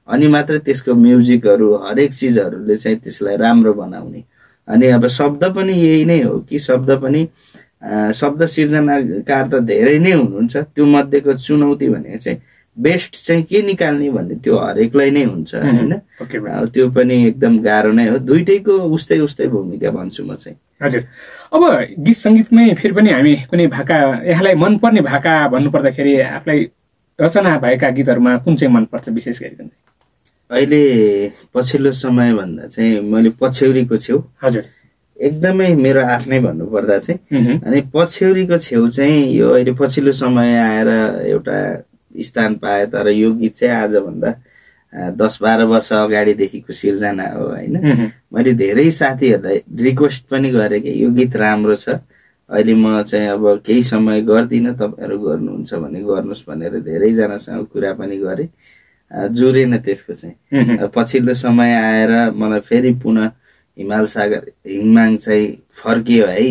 अनि मात्रै त्यसको म्युजिकहरू हरेक चिजहरूले चाहिँ त्यसलाई राम्रो बनाउने। अनि अब शब्द पनि यही नै हो कि शब्द सिर्जनाकार त धेरै नै हुनुहुन्छ, त्यो मध्येको चुनौती भनेको चाहिँ बेस्ट चाहिँ के निकाल्ने भन्ने त्यो हरेकलाई नै हुन्छ हैन। त्यो पनि एकदम गाह्रो नै हो, दुइटैको उस्तै उस्तै भूमिका भन्छु म चाहिँ। हजुर, अब गीत सङ्गीतमै फेरि पनि हामी कुनै भाका यहाँलाई मनपर्ने भाका भन्नुपर्दाखेरि आफूलाई रचना भएका गीतहरूमा कुन चाहिँ मनपर्छ विशेष गरिकन? अहिले पछिल्लो समय भन्दा चाहिँ मैले पछ्यौरीको छेउ हजुर एकदमै मेरो आफ्नै भन्नुपर्दा चाहिँ, अनि पछ्यौरीको छेउ चाहिँ यो अहिले पछिल्लो समय आएर एउटा स्थान पाए। तर यो गीत चाहिँ आजभन्दा 10-12 वर्ष अगाडिदेखिको सिर्जना हो हैन। मैले धेरै साथीहरूलाई रिक्वेस्ट पनि गरेँ कि यो गीत राम्रो छ, अहिले म चाहिँ अब केही समय गर्दिनँ, तपाईँहरू गर्नुहुन्छ भने गर्नुहोस् भनेर धेरैजनासँग कुरा पनि गरेँ, जुरेन त्यसको चाहिँ। पछिल्लो समय आएर मलाई फेरि पुनः हिमाल सागर हिङमाङ चाहिँ फर्कियो है,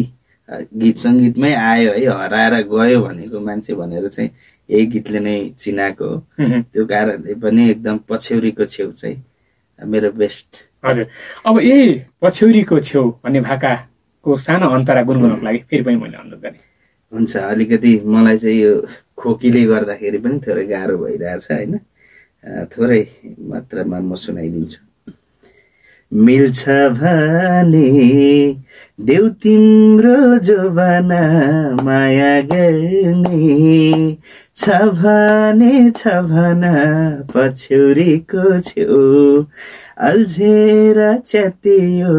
गीत सङ्गीतमै आयो है, हराएर गयो भनेको मान्छे भनेर चाहिँ यही गीतले नै चिनाएको हो। त्यो कारणले पनि एकदम पछ्यौरीको छेउ चाहिँ मेरो बेस्ट। हजुर, अब यही पछ्यौरीको छेउ भन्ने भाकाको सानो अन्तरा गुनगुनाउनको लागि फेरि पनि मैले अनुरोध गरेँ। हुन्छ, अलिकति मलाई चाहिँ यो खोकीले गर्दाखेरि पनि थोरै गाह्रो भइरहेछ हैन, थोरै मात्रामा म सुनाइदिन्छु। मिल्छ भने देउ तिम्रो जोबाना माया गर्ने, छ भने पछ्यौरीको छेउ अल्झेर च्यातियो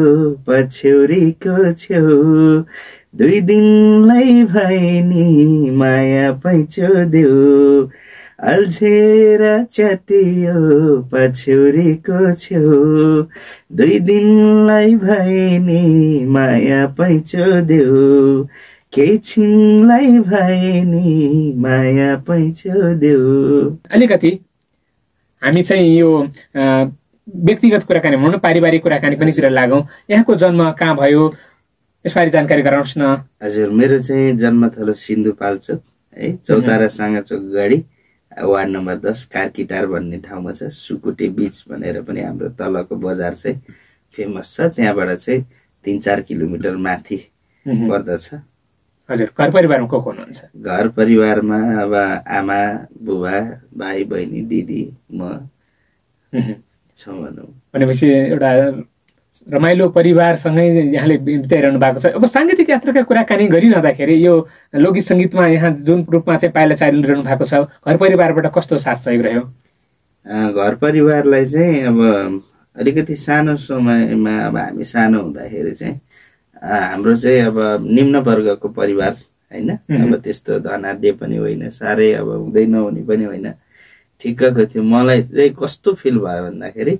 पछ्यौरीको छेउ, 2 दिनलाई भए नि माया पैँचो देऊ, अल्झेर च्यातियो पछ्यौरीको छेउ, 2 दिनलाई भए नि माया पैँचो देऊ, केही छिनलाई भए नि माया पैँचो देऊ। अलिकति हामी चाहिँ यो व्यक्तिगत कुराकानी भनौँ न, पारिवारिक कुराकानी पनि तिर लागौँ। यहाँको जन्म कहाँ भयो यसबारे जानकारी गराउनुहोस् न। हजुर, मेरो चाहिँ जन्मथलो सिन्धुपाल्चोक है, चौतारा साँगाचोक गढी, वार्ड नम्बर 10 कार्कीटार भन्ने ठाउँमा छ। सुकुटे बीच भनेर पनि हाम्रो तलको बजार चाहिँ फेमस छ, त्यहाँबाट चाहिँ 3-4 किलोमिटर माथि पर्दछ। हजुर, घर परिवारमा को हुनुहुन्छ? घर परिवारमा अब आमा बुबा भाइ बहिनी दिदी म छौँ भनौँ। भनेपछि एउटा रमाइलो परिवारसँगै यहाँले बिताइरहनु भएको छ। अब साङ्गीतिक यात्राका कुराकानी गरिरहँदाखेरि यो लोकगीत सङ्गीतमा यहाँ जुन रूपमा चाहिँ पाइला चालिरहनु भएको छ, घर परिवारबाट कस्तो साथ सहयोग रह्यो? घर परिवारलाई चाहिँ अब अलिकति सानो समयमा अब हामी सानो हुँदाखेरि चाहिँ हाम्रो चाहिँ अब निम्न वर्गको परिवार होइन, अब त्यस्तो धनाढ्य पनि होइन, साह्रै अब हुँदै नहुने पनि होइन, ठिक्कको थियो। मलाई चाहिँ कस्तो फिल भयो भन्दाखेरि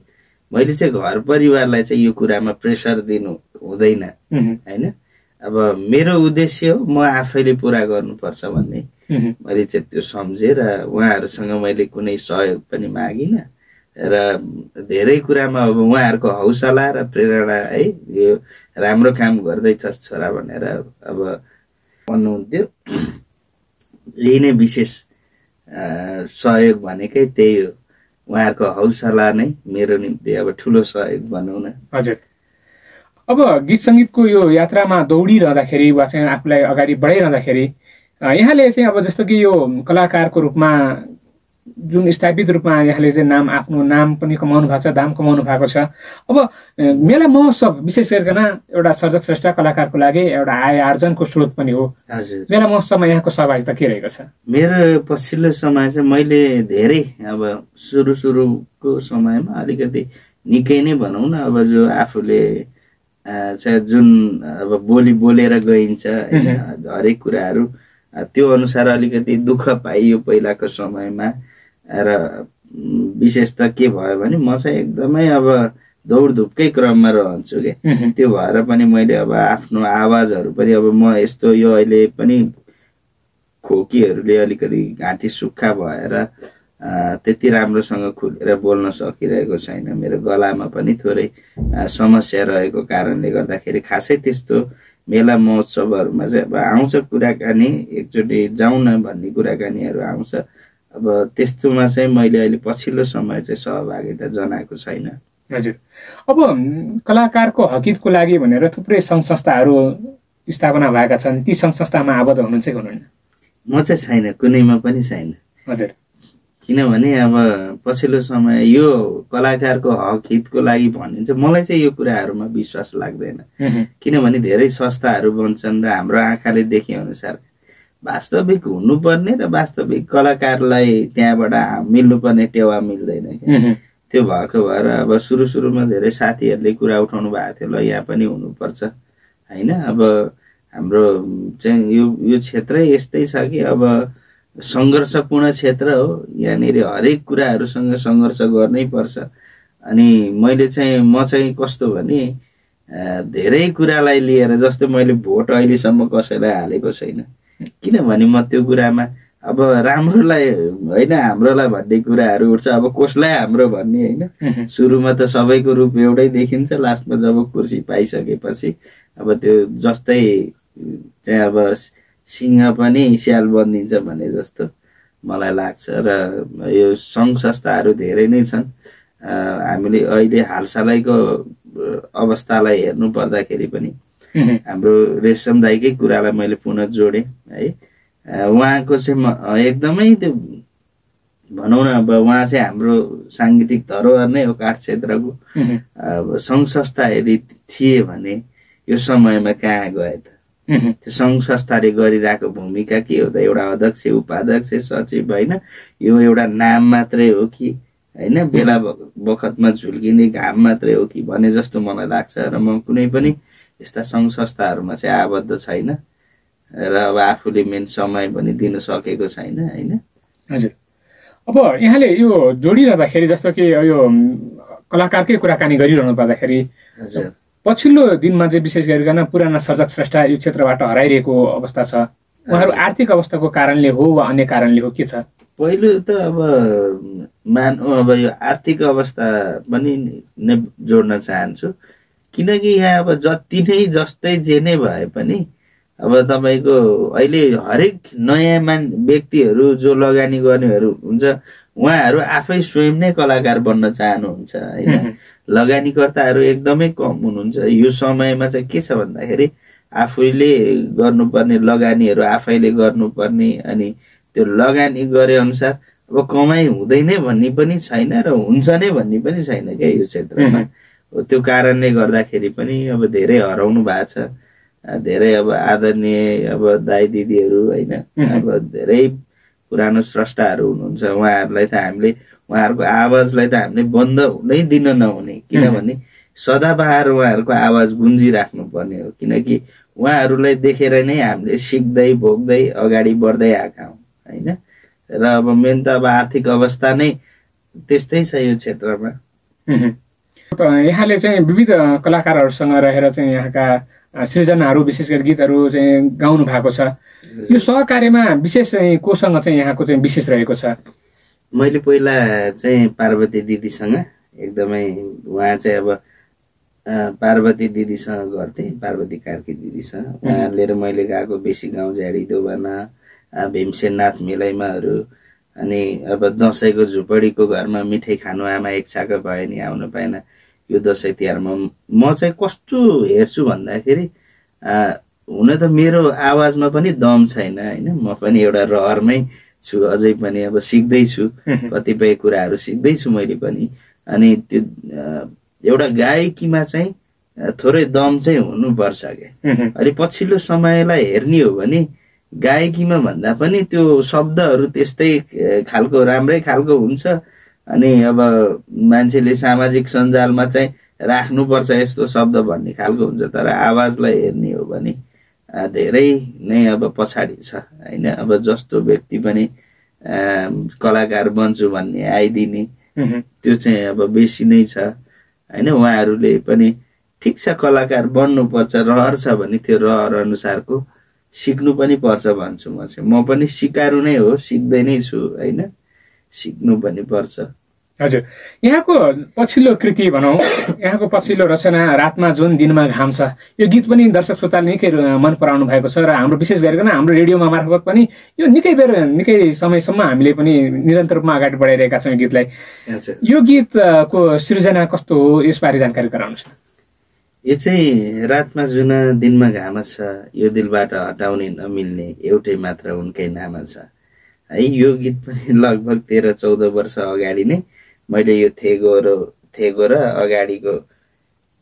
मैले चाहिँ घर परिवारलाई चाहिँ यो कुरामा प्रेसर दिनु हुँदैन होइन। अब मेरो उद्देश्य हो म आफैले पुरा गर्नुपर्छ भन्ने मैले चाहिँ त्यो सम्झेँ र उहाँहरूसँग मैले कुनै सहयोग पनि मागिनँ र धेरै कुरामा अब उहाँहरूको हौसला र प्रेरणा है, यो राम्रो काम गर्दैछस् छोरा भनेर अब भन्नुहुन्थ्यो। यही नै विशेष सहयोग भनेकै त्यही हो, उहाँहरूको हौसला नै मेरो निम्ति अब ठुलो सहयोग भनौँ न। हजुर, अब गीत सङ्गीतको यो यात्रामा दौडिरहँदाखेरि वा चाहिँ आफूलाई अगाडि बढाइरहँदाखेरि यहाँले चाहिँ अब जस्तो कि यो कलाकारको रूपमा जुन स्थापित रूपमा यहाँले चाहिँ आफ्नो नाम पनि कमाउनु भएको छ, दाम कमाउनु भएको छ। अब मेला महोत्सव विशेष गरिकन एउटा सर्जक श्रेष्ठ कलाकारको लागि एउटा आय आर्जनको स्रोत पनि हो। मेला महोत्सवमा यहाँको सहभागिता के रहेको छ? मेरो पछिल्लो समय चाहिँ मैले धेरै अब सुरुको समयमा अलिकति निकै नै भनौँ न, अब जो आफूले चाहिँ जुन अब बोलेर गइन्छ हरेक कुराहरू त्यो अनुसार अलिकति दुःख पाइयो पहिलाको समयमा। र विशेष त के भयो भने म चाहिँ एकदमै अब दौडधुपकै क्रममा रहन्छु के, त्यो भएर पनि मैले अब आफ्नो आवाजहरू पनि अब म यस्तो यो अहिले पनि खोकीहरूले अलिकति घाँटी सुक्खा भएर त्यति राम्रोसँग खुलेर बोल्न सकिरहेको छैन। मेरो गलामा पनि थोरै समस्या रहेको कारणले गर्दाखेरि खासै त्यस्तो मेला महोत्सवहरूमा चाहिँ अब आउँछ कुराकानी, एकचोटि जाउँ न भन्ने कुराकानीहरू आउँछ। अब त्यस्तोमा चाहिँ मैले अहिले पछिल्लो समय चाहिँ सहभागिता जनाएको छैन। हजुर, अब कलाकारको हकितको लागि भनेर थुप्रै सङ्घ संस्थाहरू स्थापना भएका छन्, ती सङ्घ संस्थामा आबद्ध हुनुहुन्छ कि हुनुहुन्न? म चाहिँ छैन, कुनैमा पनि छैन। हजुर, किनभने अब पछिल्लो समय यो कलाकारको हक हितको लागि भनिन्छ, मलाई चाहिँ यो कुराहरूमा विश्वास लाग्दैन। किनभने धेरै संस्थाहरू बन्छन् र हाम्रो आँखाले देखे अनुसार वास्तविक हुनुपर्ने र वास्तविक कलाकारलाई त्यहाँबाट मिल्नुपर्ने टेवा मिल्दैन। त्यो भएको भएर अब सुरुमा धेरै साथीहरूले कुरा उठाउनु भएको थियो, ल यहाँ पनि हुनुपर्छ होइन। अब हाम्रो चाहिँ यो क्षेत्रै यस्तै छ कि अब सङ्घर्षपूर्ण क्षेत्र हो, यहाँनिर हरेक कुराहरूसँग सङ्घर्ष गर्नै पर्छ। अनि म चाहिँ कस्तो भने धेरै कुरालाई लिएर, जस्तै मैले भोट अहिलेसम्म कसैलाई हालेको छैन, किनभने म त्यो कुरामा अब राम्रोलाई होइन हाम्रोलाई भन्ने कुराहरू उठ्छ। अब कसलाई हाम्रो भन्ने होइन, सुरुमा त सबैको रूप एउटै देखिन्छ, लास्टमा जब कुर्सी पाइसकेपछि अब त्यो जस्तै चाहिँ अब सिंह पनि स्याल बनिदिन्छ भने जस्तो मलाई लाग्छ। र यो सङ्घ संस्थाहरू धेरै नै छन्। हामीले अहिले हालसालैको अवस्थालाई हेर्नु पर्दाखेरि पनि हाम्रो रेशम दाइकै कुरालाई मैले पुनः जोडेँ है। उहाँको चाहिँ एकदमै त्यो भनौँ न, अब उहाँ चाहिँ हाम्रो साङ्गीतिक धरोहर नै हो काठ क्षेत्रको। अब सङ्घ संस्था यदि थिए भने यो समयमा कहाँ गए त? त्यो सङ्घ संस्थाले गरिरहेको भूमिका के हो त? एउटा अध्यक्ष, उपाध्यक्ष, सचिव होइन, यो एउटा नाम मात्रै हो कि होइन, बेला बखतमा झुल्किने घाम मात्रै हो कि भने जस्तो मलाई लाग्छ। र म कुनै पनि यस्ता सङ्घ संस्थाहरूमा चाहिँ आबद्ध छैन र अब आफूले मेन समय पनि दिन सकेको छैन होइन। हजुर, अब यहाँले यो जोडिरहँदाखेरि जस्तो कि यो कलाकारकै कुराकानी गरिरहनु पर्दाखेरि पछिल्लो दिनमा चाहिँ विशेष गरिकन पुराना सर्जक श्रेष्ठ यो क्षेत्रबाट हराइरहेको अवस्था छ। उहाँहरू आर्थिक अवस्थाको कारणले हो वा अन्य कारणले हो, के छ? पहिलो त अब अब यो आर्थिक अवस्था पनि नै जोड्न चाहन्छु, किनकि यहाँ अब जति नै जस्तै जे नै भए पनि अब तपाईँको अहिले हरेक नयाँ व्यक्तिहरू जो लगानी गर्नेहरू हुन्छ, उहाँहरू आफै स्वयं नै कलाकार बन्न चाहनुहुन्छ होइन। लगानीकर्ताहरू एकदमै कम हुनुहुन्छ। यो समयमा चाहिँ के छ भन्दाखेरि आफैले गर्नुपर्ने लगानीहरू आफैले गर्नुपर्ने, अनि त्यो लगानी गरे अनुसार अब कमाइ हुँदैन भन्ने पनि छैन र हुन्छ नै भन्ने पनि छैन क्या यो क्षेत्रमा। त्यो कारणले गर्दाखेरि पनि अब धेरै हराउनु भएको छ। धेरै अब आदरणीय अब दाइ दिदीहरू होइन, अब धेरै पुरानो स्रष्टाहरू हुनुहुन्छ, उहाँहरूलाई त हामीले उहाँहरूको आवाजलाई त हामीले बन्द हुनै दिन नहुने, किनभने सदाबहार उहाँहरूको आवाज गुन्जिराख्नु पर्ने हो। किनकि उहाँहरूलाई देखेर नै हामीले सिक्दै भोग्दै अगाडि बढ्दै आएका हौँ होइन। र अब मेन त अब आर्थिक अवस्था नै त्यस्तै छ यो क्षेत्रमा। यहाँले चाहिँ विविध कलाकारहरूसँग रहेर चाहिँ यहाँका सृजनाहरू विशेष गरी गीतहरू चाहिँ गाउनु भएको छ। यो सहकार्यमा विशेष चाहिँ कोसँग चाहिँ यहाँको चाहिँ विशेष रहेको छ? मैले पहिला चाहिँ पार्वती दिदीसँग एकदमै, उहाँ चाहिँ अब पार्वती दिदीसँग गर्थेँ, पार्वती कार्की दिदीसँग। उहाँले र मैले गाएको बेसी गाउँ झ्याडी दोबाना, भीमसेननाथ मेलैमाहरू, अनि अब दसैँको झुपडीको घरमा मिठाई खानु आमा एक छाक भयो नि आउनु पाएन, यो दसैँ तिहारमा म चाहिँ कस्तो हेर्छु भन्दाखेरि हुन त मेरो आवाजमा पनि दम छैन होइन, म पनि एउटा रहरमै छु, अझै पनि अब सिक्दैछु, कतिपय कुराहरू सिक्दैछु मैले पनि। अनि त्यो एउटा गायकीमा चाहिँ थोरै दम चाहिँ हुनुपर्छ क्या। अनि पछिल्लो समयलाई हेर्ने हो भने गायकीमा भन्दा पनि त्यो शब्दहरू त्यस्तै खालको राम्रै खालको हुन्छ। अनि अब मान्छेले सामाजिक सञ्जालमा चाहिँ राख्नुपर्छ यस्तो शब्द भन्ने खालको हुन्छ, तर आवाजलाई हेर्ने हो भने धेरै नै अब पछाडि छ होइन। अब जस्तो व्यक्ति पनि कलाकार बन्छु भन्ने आइदिने त्यो चाहिँ अब बेसी नै छ होइन। उहाँहरूले पनि ठिक छ कलाकार बन्नुपर्छ, रहर छ भने त्यो रहर अनुसारको सिक्नु पनि पर्छ भन्छु म चाहिँ। म पनि सिकारु नै हो, सिक्दै नै छु होइन, सिक्नु पनि पर्छ। हजुर, यहाँको पछिल्लो कृति भनौँ, यहाँको पछिल्लो रचना रातमा जुन दिनमा घाम छ, यो गीत पनि दर्शक श्रोताले निकै मन पराउनु भएको छ र हाम्रो विशेष गरिकन हाम्रो रेडियोमा मार्फत पनि यो निकै बेर निकै समयसम्म हामीले पनि निरन्तर रूपमा अगाडि बढाइरहेका छौँ गीतलाई। यो गीतको सृजना कस्तो हो, यसबारे जानकारी गराउनुहोस् न। यो चाहिँ रातमा जुन दिनमा घाम छ, यो दिलबाट हटाउने नमिल्ने एउटै मात्र उनकै नाम छ है। यो गीत पनि लगभग 13-14 वर्ष अगाडि नै मैले यो थेगो र अगाडिको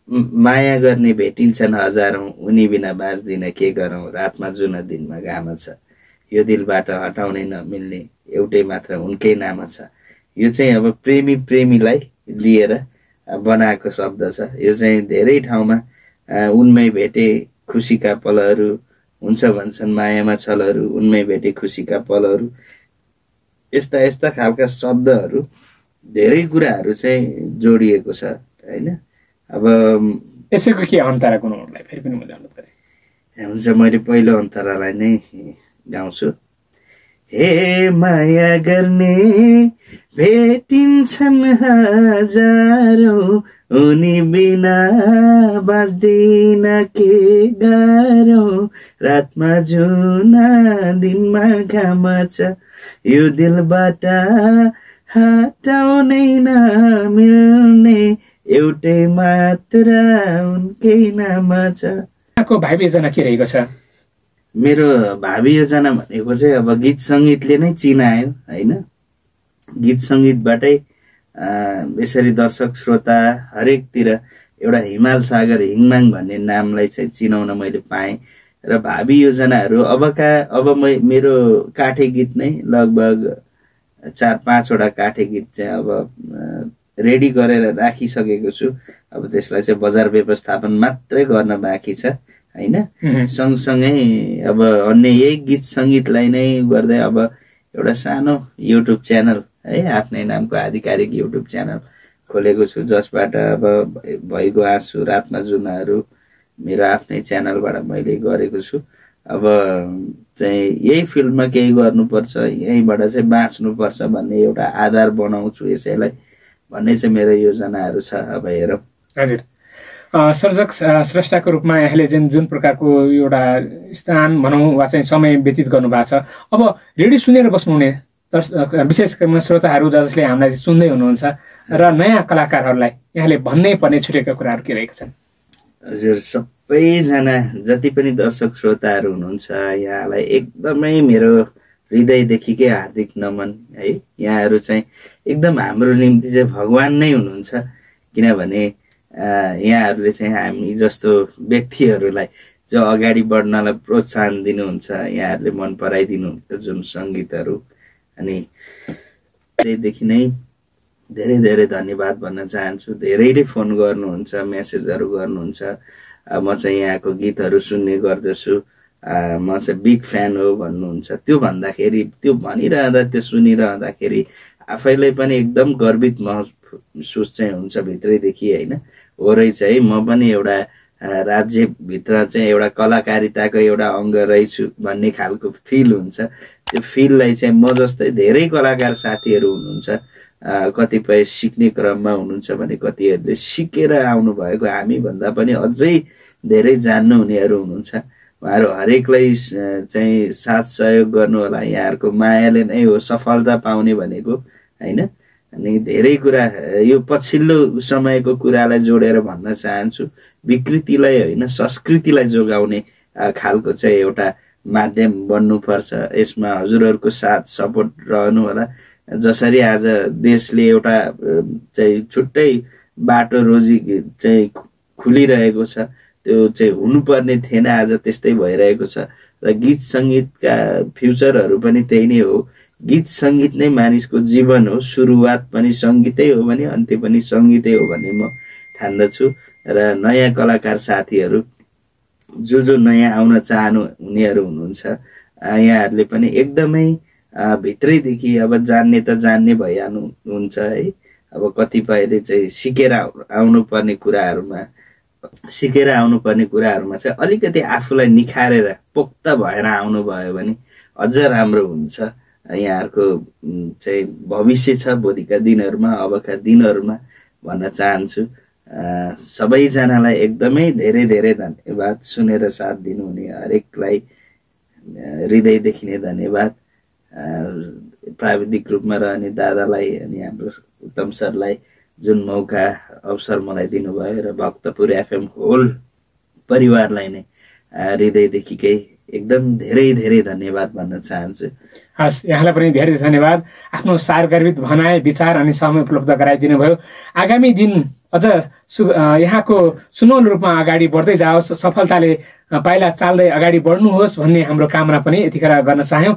माया गर्ने भेटिन्छन् हजारौं, उनी बिना बाँच्दिन के गरौँ, रातमा जुन दिनमा घाम छ, यो दिलबाट हटाउने नमिल्ने एउटै मात्र उनकै नाम छ। यो चाहिँ अब प्रेमीलाई लिएर बनाएको शब्द छ। यो चाहिँ धेरै ठाउँमा उनमै भेटे खुसीका पलहरू हुन्छ भन्छन्, मायामा छलहरू, उनमै भेटे खुसीका पलहरू, यस्ता यस्ता खालका शब्दहरू धेरै कुराहरू चाहिँ जोडिएको छ होइन। अब यसैको के अन्तरा गुनगुनाउनुलाई फेरि पनि म जान्नु पर्यो। हुन्छ, मैले पहिलो अन्तरालाई नै गाउँछु। हे माया गर्ने भेटिन्छन् हजारौं, उनी बिना बाँच्दिन के गरौँ, रातमा जुन दिनमा घाम छ, यो दिलबाट हटाउनै नमिल्ने एउटै मात्र उनकै नाम छ। यहाँको भावी योजना के रहेको छ? मेरो भावी योजना भनेको चाहिँ अब गीत सङ्गीतले नै चिनायो होइन। गीत सङ्गीतबाटै यसरी दर्शक श्रोता हरेकतिर एउटा हिमाल सागर हिङमाङ भन्ने नामलाई चाहिँ चिनाउन मैले पाएँ। र भावी योजनाहरू अब मेरो काठे गीत नै लगभग 4-5 वटा काठे गीत चाहिँ अब रेडी गरेर राखिसकेको छु। अब त्यसलाई चाहिँ बजार व्यवस्थापन मात्रै गर्न बाँकी छ होइन। सँगसँगै अब अन्य यही गीत सङ्गीतलाई नै गर्दै अब एउटा सानो युट्युब च्यानल है, आफ्नै नामको आधिकारिक युट्युब च्यानल खोलेको छु, जसबाट अब भइगो आँसु, रातमा जुनहरू मेरो आफ्नै च्यानलबाट मैले गरेको छु। अब चाहिँ यही फिल्डमा केही गर्नुपर्छ, यहीँबाट चाहिँ बाँच्नुपर्छ भन्ने एउटा आधार बनाउँछु यसैलाई भन्ने चाहिँ मेरो योजनाहरू छ। अब हेरौँ। हजुर, सर्जक स्रष्टाको रूपमा यहाँले जुन प्रकारको एउटा स्थान भनौँ वा चाहिँ समय व्यतीत गर्नुभएको छ, अब रेडियो सुनेर बस्नुहुने विशेष गरी श्रोताहरू जसले हामीलाई सुन्दै हुनुहुन्छ र नयाँ कलाकारहरूलाई यहाँले भन्नै पर्ने छुटेका कुराहरू के रहेका छन्? हजुर, सबैजना जति पनि दर्शक श्रोताहरू हुनुहुन्छ यहाँलाई एकदमै मेरो हृदयदेखिकै हार्दिक नमन है। यहाँहरू चाहिँ एकदम हाम्रो निम्ति चाहिँ भगवान नै हुनुहुन्छ, किनभने यहाँहरूले चाहिँ हामी जस्तो व्यक्तिहरूलाई जो अगाडि बढ्नलाई प्रोत्साहन दिनुहुन्छ, यहाँहरूले मन पराइदिनुहुन्छ जुन सङ्गीतहरू। अनि त्यहीदेखि नै धेरै धेरै धन्यवाद भन्न चाहन्छु। धेरैले फोन गर्नुहुन्छ, मेसेजहरू गर्नुहुन्छ। म चाहिँ यहाँको गीतहरू सुन्ने गर्दछु, म चाहिँ बिग फ्यान हो भन्नुहुन्छ। त्यो भन्दाखेरि, त्यो भनिरहँदा, त्यो सुनिरहँदाखेरि आफैलाई पनि एकदम गर्वित महसुस चाहिँ हुन्छ भित्रैदेखि होइन। हो रहेछ है, म पनि एउटा राज्यभित्र चाहिँ एउटा कलाकारिताको एउटा अङ्ग रहेछु भन्ने खालको फिल हुन्छ। त्यो फिललाई चाहिँ म जस्तै धेरै कलाकार साथीहरू हुनुहुन्छ, कतिपय सिक्ने क्रममा हुनुहुन्छ भने कतिहरूले सिकेर आउनु भएको हामीभन्दा पनि अझै धेरै जान्नु हुनेहरू हुनुहुन्छ। उहाँहरू हरेकलाई चाहिँ साथ सहयोग गर्नु होला। यहाँहरूको मायाले नै हो सफलता पाउने भनेको होइन। अनि धेरै कुरा यो पछिल्लो समयको कुरालाई जोडेर भन्न चाहन्छु, विकृतिलाई होइन संस्कृतिलाई जोगाउने खालको चाहिँ एउटा माध्यम बन्नुपर्छ। यसमा हजुरहरूको साथ सपोर्ट रहनु होला। जसरी आज देशले एउटा चाहिँ छुट्टै बाटो रोजी चाहिँ खुलिरहेको छ, त्यो चाहिँ हुनुपर्ने थिएन, आज त्यस्तै भइरहेको छ। र गीत सङ्गीतका फ्युचरहरू पनि त्यही नै हो। गीत सङ्गीत नै मानिसको जीवन हो। सुरुवात पनि सङ्गीतै हो भने अन्त्य पनि सङ्गीतै हो भन्ने म ठान्दछु। र नयाँ कलाकार साथीहरू जो नयाँ आउन चाहनु हुनेहरू हुनुहुन्छ, यहाँहरूले पनि एकदमै भित्रैदेखि अब जान्ने त जान्ने भइहाल्नु हुन्छ है। अब कतिपयले चाहिँ सिकेर आउनुपर्ने कुराहरूमा चाहिँ अलिकति आफूलाई निखारेर पोख्त भएर आउनुभयो भने अझ राम्रो हुन्छ। यहाँहरूको चाहिँ भविष्य छ भोलिका दिनहरूमा, अबका दिनहरूमा भन्न चाहन्छु। सबैजनालाई एकदमै धेरै धेरै धन्यवाद। सुनेर साथ दिनुहुने हरेकलाई हृदयदेखि नै धन्यवाद। प्राविधिक रूपमा रहने दादालाई अनि हाम्रो उत्तम सरलाई जुन मौका अवसर मलाई दिनुभयो, र भक्तपुर एफएम होल परिवारलाई नै हृदयदेखिकै एकदम धेरै धेरै धन्यवाद भन्न चाहन्छु। हस्, यहाँलाई पनि धेरै धन्यवाद। आफ्नो सारगर्भित भनाइ, विचार अनि समय उपलब्ध गराइदिनु भयो। आगामी दिन अझ यहाँको सुनौलो रूपमा अगाडि बढ्दै जाओस्, सफलताले पाइला चाल्दै अगाडि बढ्नुहोस् भन्ने हाम्रो कामना पनि यतिखेर गर्न चाह्यौँ।